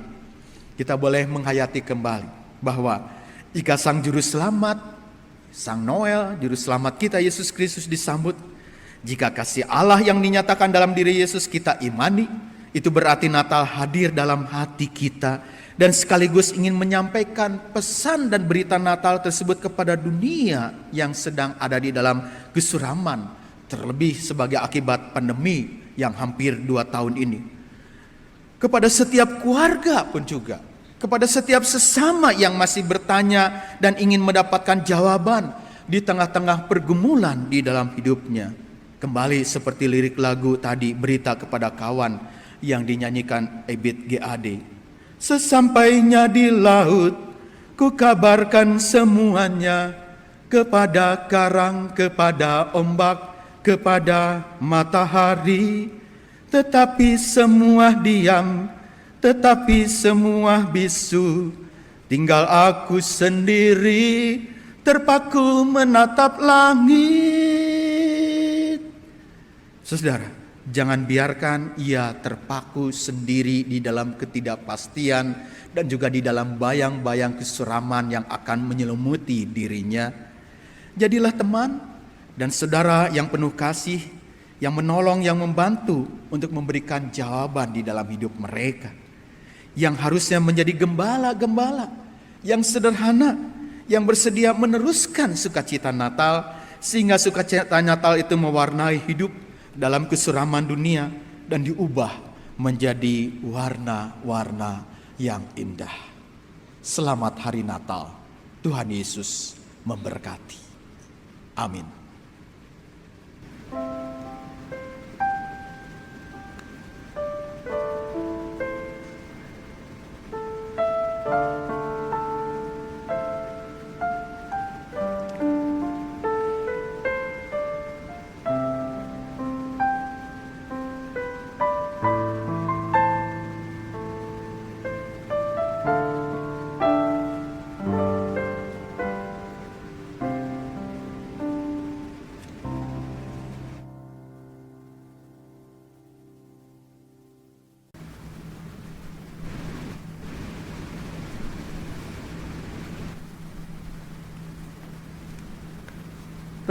kita boleh menghayati kembali bahwa jika Sang Juru Selamat, Sang Noel, Juru Selamat kita Yesus Kristus disambut, jika kasih Allah yang dinyatakan dalam diri Yesus kita imani, itu berarti Natal hadir dalam hati kita dan sekaligus ingin menyampaikan pesan dan berita Natal tersebut kepada dunia yang sedang ada di dalam kesuraman, terlebih sebagai akibat pandemi yang hampir 2 tahun ini. Kepada setiap keluarga pun juga, kepada setiap sesama yang masih bertanya dan ingin mendapatkan jawaban di tengah-tengah pergumulan di dalam hidupnya. Kembali seperti lirik lagu tadi, Berita Kepada Kawan, yang dinyanyikan Ebit GAD. Sesampainya di laut, ku kabarkan semuanya, kepada karang, kepada ombak, kepada matahari. Tetapi semua diam, tetapi semua bisu. Tinggal aku sendiri, terpaku menatap langit. Saudara, jangan biarkan ia terpaku sendiri di dalam ketidakpastian dan juga di dalam bayang-bayang kesuraman yang akan menyelimuti dirinya. Jadilah teman dan saudara yang penuh kasih, yang menolong, yang membantu untuk memberikan jawaban di dalam hidup mereka. Yang harusnya menjadi gembala-gembala yang sederhana, yang bersedia meneruskan sukacita Natal, sehingga sukacita Natal itu mewarnai hidup dalam kesuraman dunia dan diubah menjadi warna-warna yang indah. Selamat Hari Natal. Tuhan Yesus memberkati. Amin.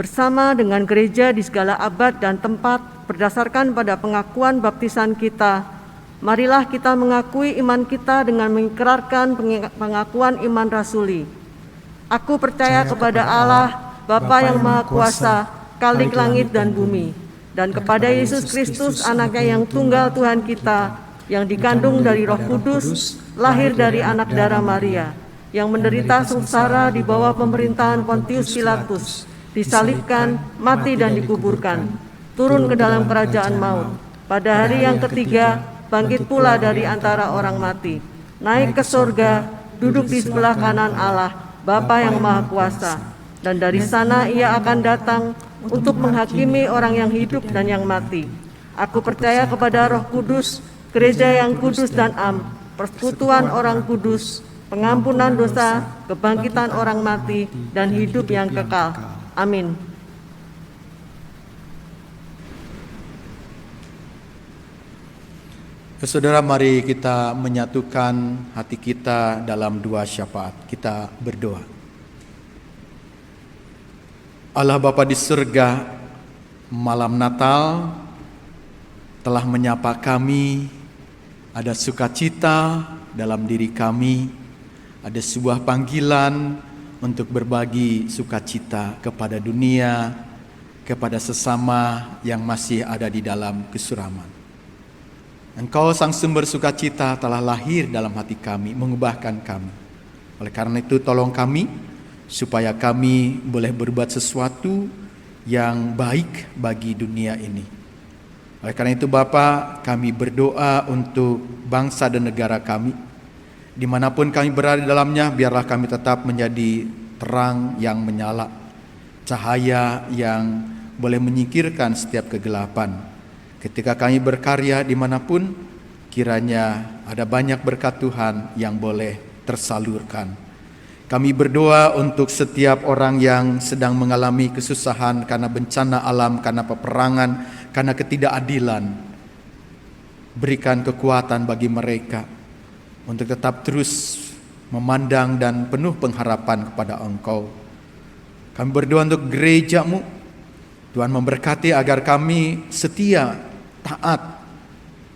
bersama dengan gereja di segala abad dan tempat berdasarkan pada pengakuan baptisan kita. Marilah kita mengakui iman kita dengan mengikrarkan pengakuan iman rasuli. Aku percaya kepada Allah, Bapa yang Maha Kuasa, Khalik langit dan bumi, dan kepada Yesus Kristus, Anaknya yang tunggal Tuhan kita, yang dikandung dari Roh Kudus, lahir dari anak darah Maria, yang menderita sengsara di bawah pemerintahan Pontius Pilatus, disalibkan, mati dan dikuburkan, turun ke dalam kerajaan maut. Pada hari yang ketiga, bangkit pula dari antara orang mati, naik ke surga, duduk di sebelah kanan Allah, Bapa yang Maha Kuasa, dan dari sana Ia akan datang untuk menghakimi orang yang hidup dan yang mati. Aku percaya kepada Roh Kudus, gereja yang kudus dan am, persekutuan orang kudus, pengampunan dosa, kebangkitan orang mati, dan hidup yang kekal. Amin. Saudara, mari kita menyatukan hati kita dalam dua syafaat. Kita berdoa. Allah Bapa di surga, malam Natal telah menyapa kami. Ada sukacita dalam diri kami. Ada sebuah panggilan untuk berbagi sukacita kepada dunia, kepada sesama yang masih ada di dalam kesuraman. Engkau sang sumber sukacita telah lahir dalam hati kami, mengubahkan kami. Oleh karena itu tolong kami, supaya kami boleh berbuat sesuatu yang baik bagi dunia ini. Oleh karena itu Bapa, kami berdoa untuk bangsa dan negara kami. Dimanapun kami berada di dalamnya, biarlah kami tetap menjadi terang yang menyala, cahaya yang boleh menyingkirkan setiap kegelapan. Ketika kami berkarya dimanapun, kiranya ada banyak berkat Tuhan yang boleh tersalurkan. Kami berdoa untuk setiap orang yang sedang mengalami kesusahan karena bencana alam, karena peperangan, karena ketidakadilan. Berikan kekuatan bagi mereka untuk tetap terus memandang dan penuh pengharapan kepada Engkau. Kami berdoa untuk gereja-Mu. Tuhan memberkati agar kami setia, taat,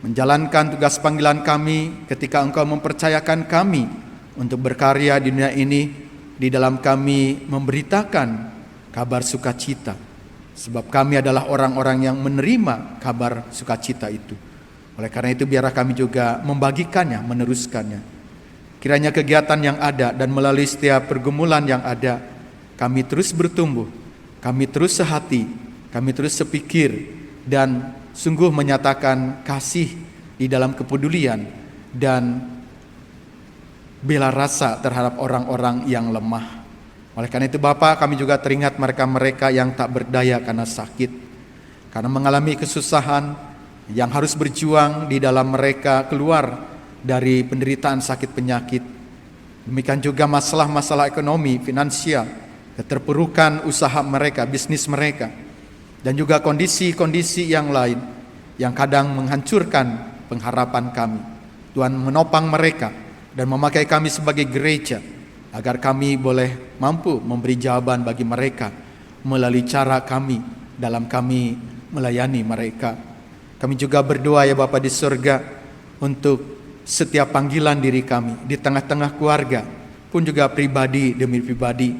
menjalankan tugas panggilan kami ketika Engkau mempercayakan kami untuk berkarya di dunia ini, di dalam kami memberitakan kabar sukacita. Sebab kami adalah orang-orang yang menerima kabar sukacita itu. Oleh karena itu biarlah kami juga membagikannya, meneruskannya. Kiranya kegiatan yang ada dan melalui setiap pergumulan yang ada, kami terus bertumbuh, kami terus sehati, kami terus sepikir, dan sungguh menyatakan kasih di dalam kepedulian dan bela rasa terhadap orang-orang yang lemah. Oleh karena itu Bapa, kami juga teringat mereka-mereka yang tak berdaya karena sakit, karena mengalami kesusahan, yang harus berjuang di dalam mereka keluar dari penderitaan sakit penyakit. Demikian juga masalah-masalah ekonomi, finansial, keterpurukan usaha mereka, bisnis mereka, dan juga kondisi-kondisi yang lain yang kadang menghancurkan pengharapan kami. Tuhan menopang mereka dan memakai kami sebagai gereja agar kami boleh mampu memberi jawaban bagi mereka melalui cara kami dalam kami melayani mereka. Kami juga berdoa ya Bapa di surga untuk setiap panggilan diri kami di tengah-tengah keluarga pun juga pribadi demi pribadi.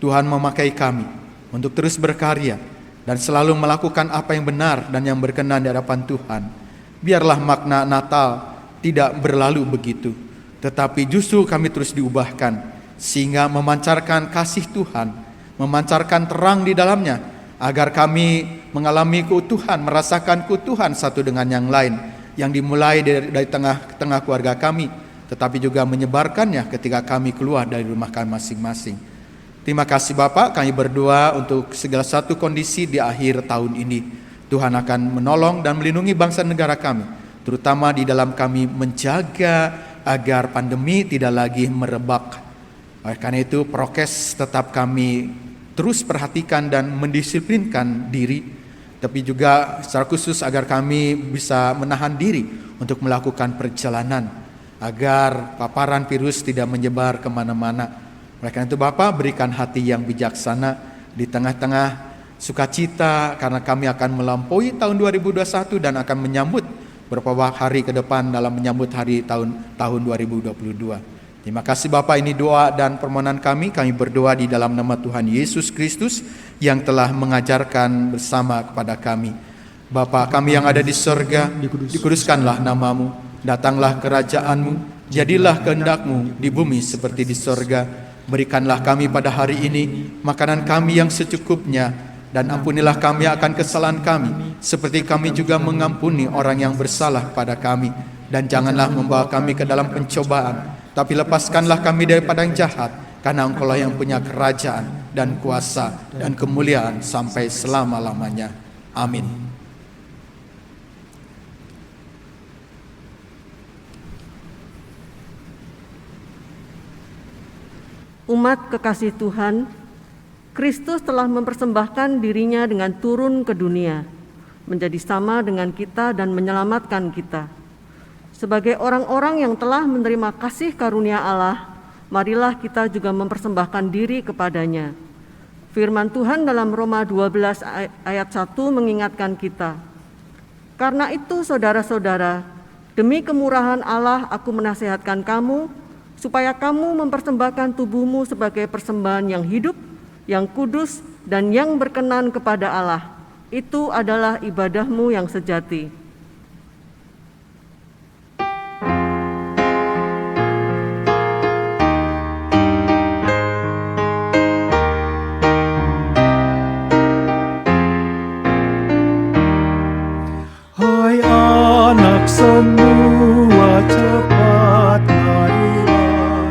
Tuhan memakai kami untuk terus berkarya dan selalu melakukan apa yang benar dan yang berkenan di hadapan Tuhan. Biarlah makna Natal tidak berlalu begitu, tetapi justru kami terus diubahkan sehingga memancarkan kasih Tuhan, memancarkan terang di dalamnya, agar kami mengalami keutuhan, merasakan keutuhan satu dengan yang lain, yang dimulai dari tengah keluarga kami, tetapi juga menyebarkannya ketika kami keluar dari rumah kami masing-masing. Terima kasih Bapak, kami berdoa untuk segala satu kondisi di akhir tahun ini. Tuhan akan menolong dan melindungi bangsa negara kami, terutama di dalam kami menjaga agar pandemi tidak lagi merebak. Oleh karena itu prokes tetap kami terus perhatikan dan mendisiplinkan diri, tapi juga secara khusus agar kami bisa menahan diri untuk melakukan perjalanan agar paparan virus tidak menyebar kemana-mana. Oleh karena itu Bapak, berikan hati yang bijaksana di tengah-tengah Sukacita karena kami akan melampaui tahun 2021 dan akan menyambut beberapa hari ke depan dalam menyambut hari tahun 2022. Terima kasih Bapak, ini doa dan permohonan kami berdoa di dalam nama Tuhan Yesus Kristus yang telah mengajarkan bersama kepada kami. Bapa kami yang ada di sorga, dikuduskanlah namamu, datanglah kerajaanmu, jadilah kehendak-Mu di bumi seperti di sorga. Berikanlah kami pada hari ini makanan kami yang secukupnya, dan ampunilah kami akan kesalahan kami, seperti kami juga mengampuni orang yang bersalah pada kami. Dan janganlah membawa kami ke dalam pencobaan, tapi lepaskanlah kami daripada yang jahat, karena Engkau-lah yang punya kerajaan dan kuasa dan kemuliaan sampai selama-lamanya. Amin. Umat kekasih Tuhan, Kristus telah mempersembahkan dirinya dengan turun ke dunia, menjadi sama dengan kita dan menyelamatkan kita. Sebagai orang-orang yang telah menerima kasih karunia Allah, marilah kita juga mempersembahkan diri kepadanya. Firman Tuhan dalam Roma 12 ayat 1 mengingatkan kita, "Karena itu saudara-saudara, demi kemurahan Allah aku menasihatkan kamu, supaya kamu mempersembahkan tubuhmu sebagai persembahan yang hidup, yang kudus, dan yang berkenan kepada Allah. Itu adalah ibadahmu yang sejati." Hai anak semua, cepat marilah,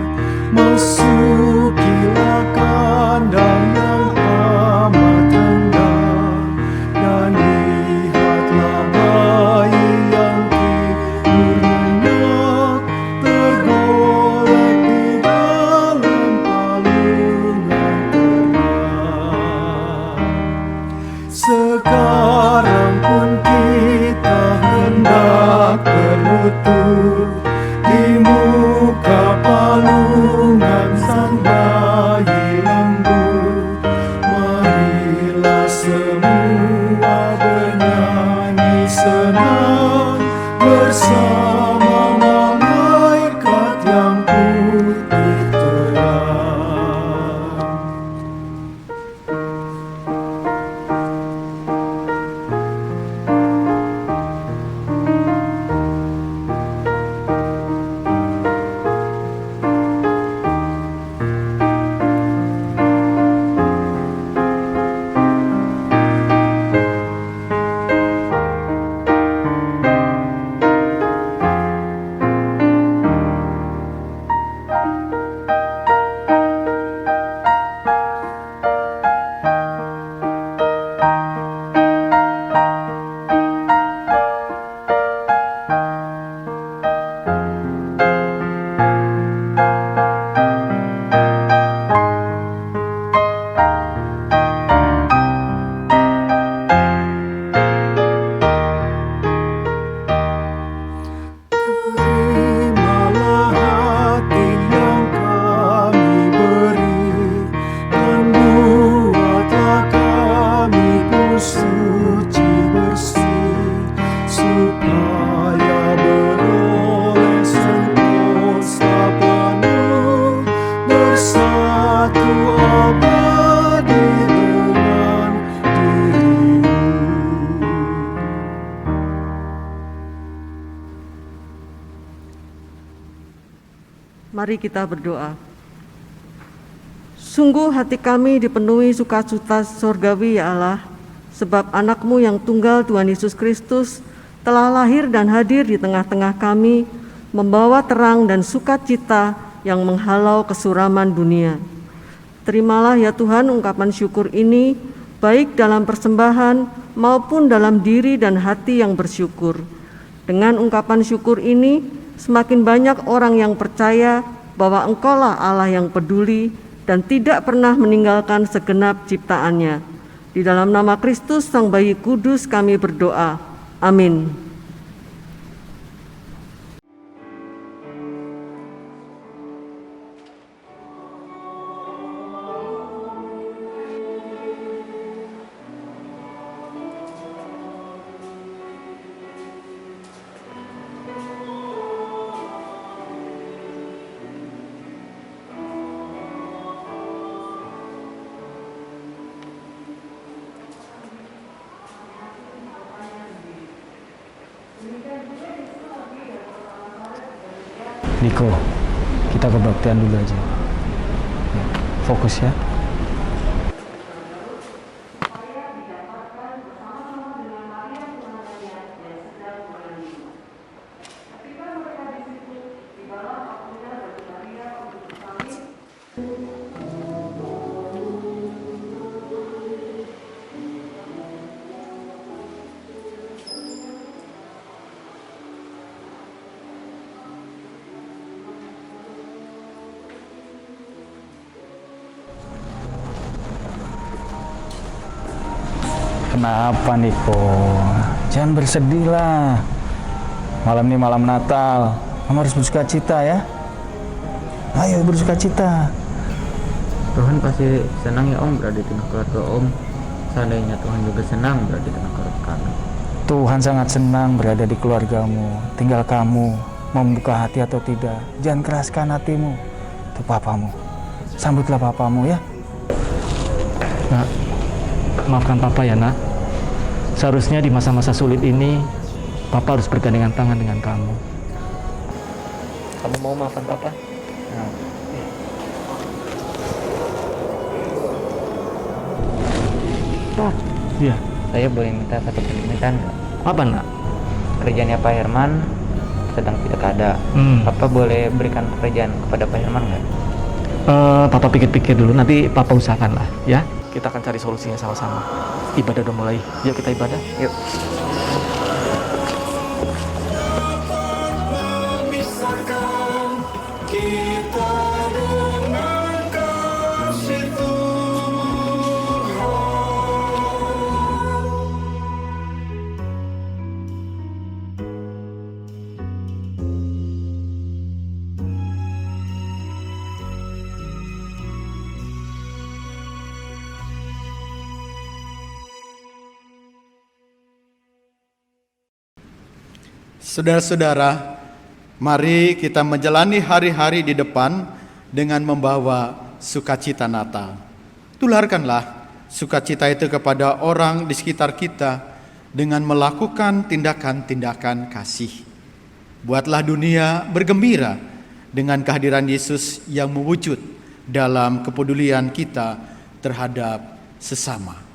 masukilah kandang yang amat rendah, dan lihatlah bayi yang tidurnya tergolek di dalam palungan terang. Sekarang pun kita hendak berlutut di muka palungan sang bayi lembut. Marilah semua bernyanyi senang bersama malaikat yang putih terang. Terimalah hati yang kami beri, dan buatlah kami pun suci bersih, supaya beroleh sentosa penuh, bersatu abadi dengan dirimu. Mari kita berdoa. Sungguh hati kami dipenuhi sukacita surgawi ya Allah, sebab anak-Mu yang tunggal Tuhan Yesus Kristus telah lahir dan hadir di tengah-tengah kami, membawa terang dan sukacita yang menghalau kesuraman dunia. Terimalah ya Tuhan ungkapan syukur ini, baik dalam persembahan maupun dalam diri dan hati yang bersyukur. Dengan ungkapan syukur ini, semakin banyak orang yang percaya bahwa Engkaulah Allah yang peduli dan tidak pernah meninggalkan segenap ciptaannya. Di dalam nama Kristus Sang Bayi Kudus kami berdoa. Amin. Niko, kita kebaktian dulu aja. Fokus ya. Kenapa Niko? Jangan bersedih lah. Malam ini malam Natal. Kamu harus bersuka cita ya. Ayo bersuka cita. Tuhan pasti senang ya Om berada di tengah keluarga Om. Seandainya Tuhan juga senang berada di tengah keluarga kami. Tuhan sangat senang berada di keluargamu. Tinggal kamu membuka hati atau tidak. Jangan keraskan hatimu untuk papamu. Sambutlah papamu ya. Nak, maafkan papa ya nak. Seharusnya di masa-masa sulit ini, papa harus bergandengan tangan dengan kamu. Kamu mau maafkan Papa? Nah, Pak. Iya. saya boleh minta satu permintaan nggak? Apa nak? Kerjaannya Pak Herman sedang tidak ada. Papa boleh berikan pekerjaan kepada Pak Herman nggak? Papa pikir-pikir dulu, nanti papa usahakan lah ya. Kita akan cari solusinya sama-sama. Ibadah udah mulai. Yuk kita ibadah. Yuk. Saudara-saudara, mari kita menjalani hari-hari di depan dengan membawa sukacita Natal. Tularkanlah sukacita itu kepada orang di sekitar kita dengan melakukan tindakan-tindakan kasih. Buatlah dunia bergembira dengan kehadiran Yesus yang mewujud dalam kepedulian kita terhadap sesama.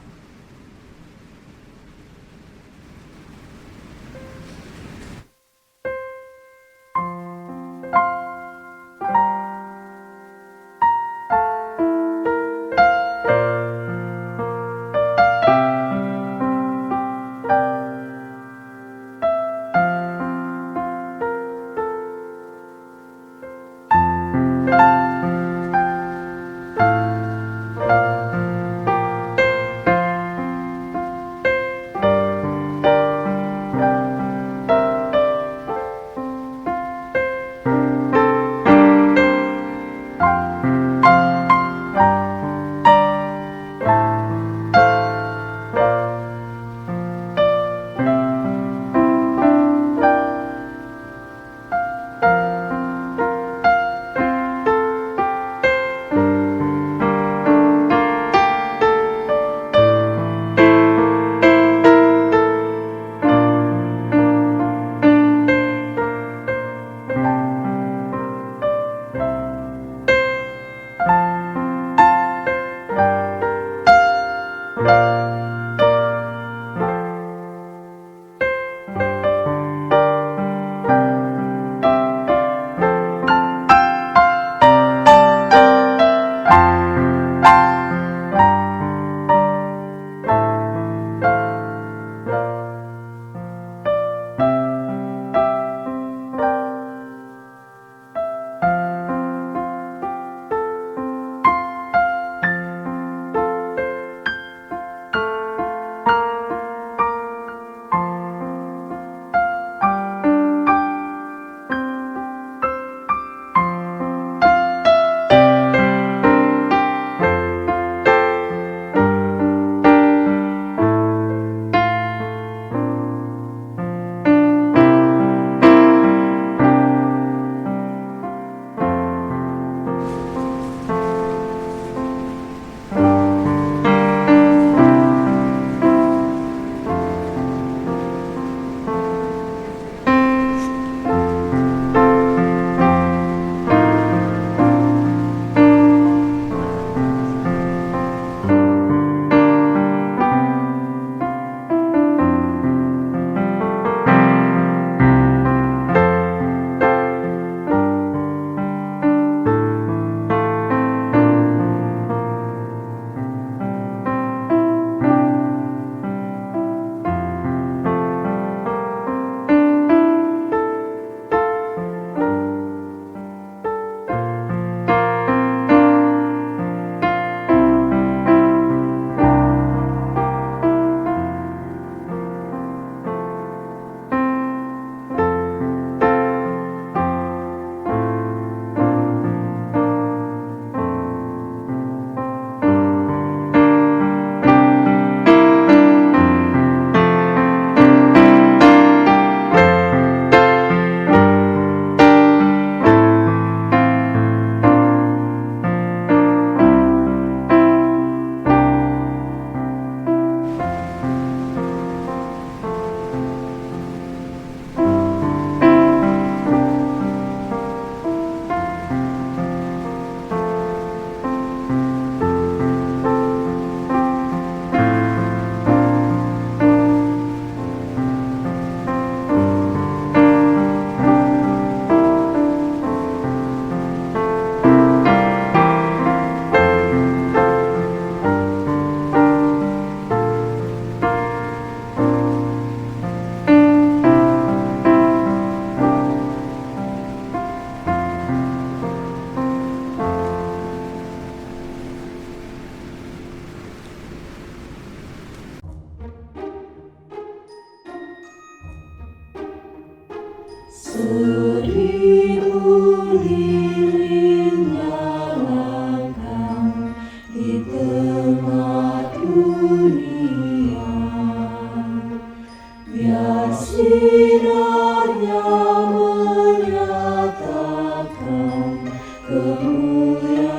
nyatakan kemuliaan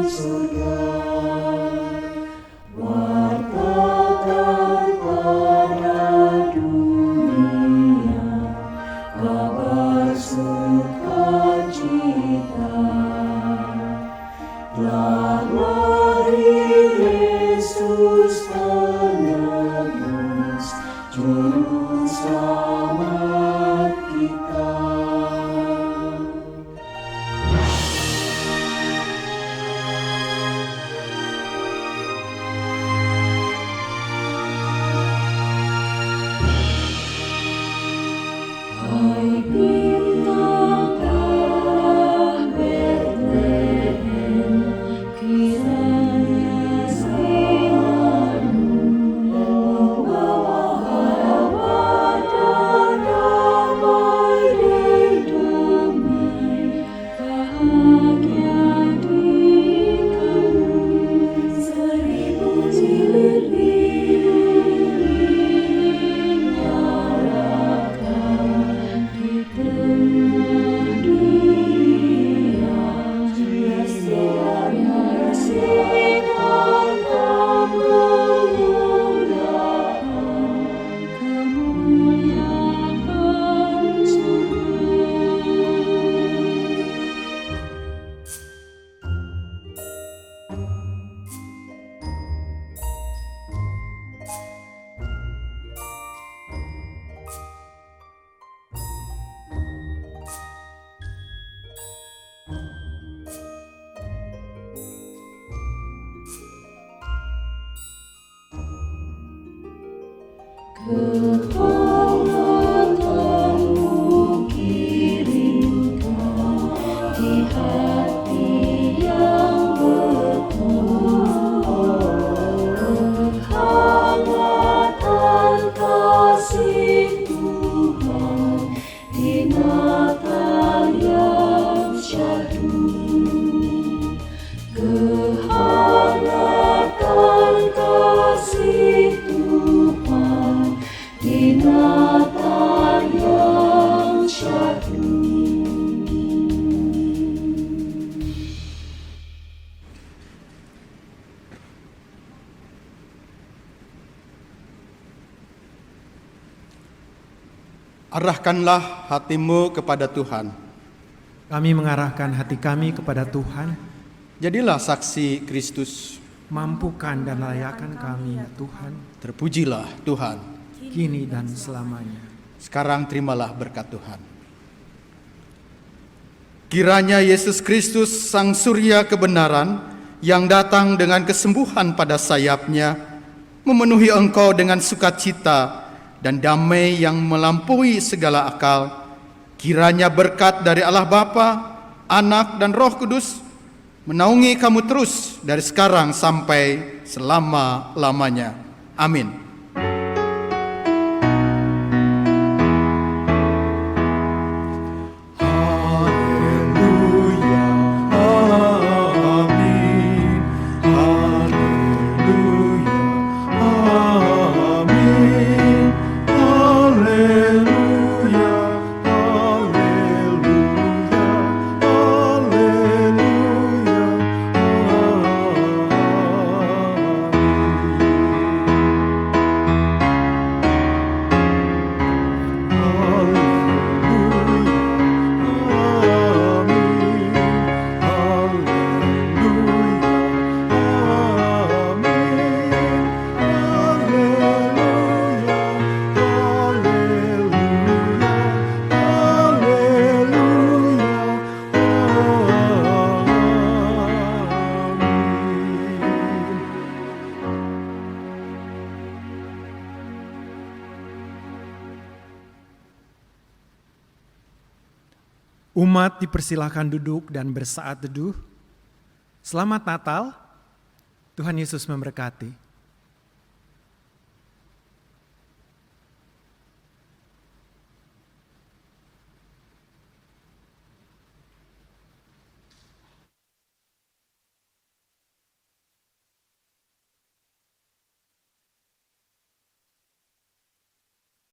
surga. Wartakan pada dunia kabar sukacita. Telah lahir Yesus penebus, Juru Selamat kita. Hai bintang terang Betlehem, kiranya sinarmu membawa harapan dan damai di damai, bahagia di kamu, seribu silir lilin nyalakan di tengah dunia. Setiapnya sinar kemuliaan surga. Kehangatanmu kirimkan di hati yang betul, kehangatan kasih Tuhan di Natal yang syahdu. Kehangatan kasih Tuhan di Natal yang syahdu. Arahkanlah hatimu kepada Tuhan. Kami mengarahkan hati kami kepada Tuhan. Jadilah saksi Kristus. Mampukan dan layakan kami, ya Tuhan. Terpujilah Tuhan. Kini dan selamanya. Sekarang terimalah berkat Tuhan. Kiranya Yesus Kristus, Sang Surya kebenaran, yang datang dengan kesembuhan pada sayapnya, memenuhi engkau dengan sukacita dan damai yang melampaui segala akal. Kiranya berkat dari Allah Bapa, Anak, dan Roh Kudus menaungi kamu terus dari sekarang sampai selama-lamanya. Amin. Umat dipersilahkan duduk dan bersaat teduh. Selamat Natal, Tuhan Yesus memberkati.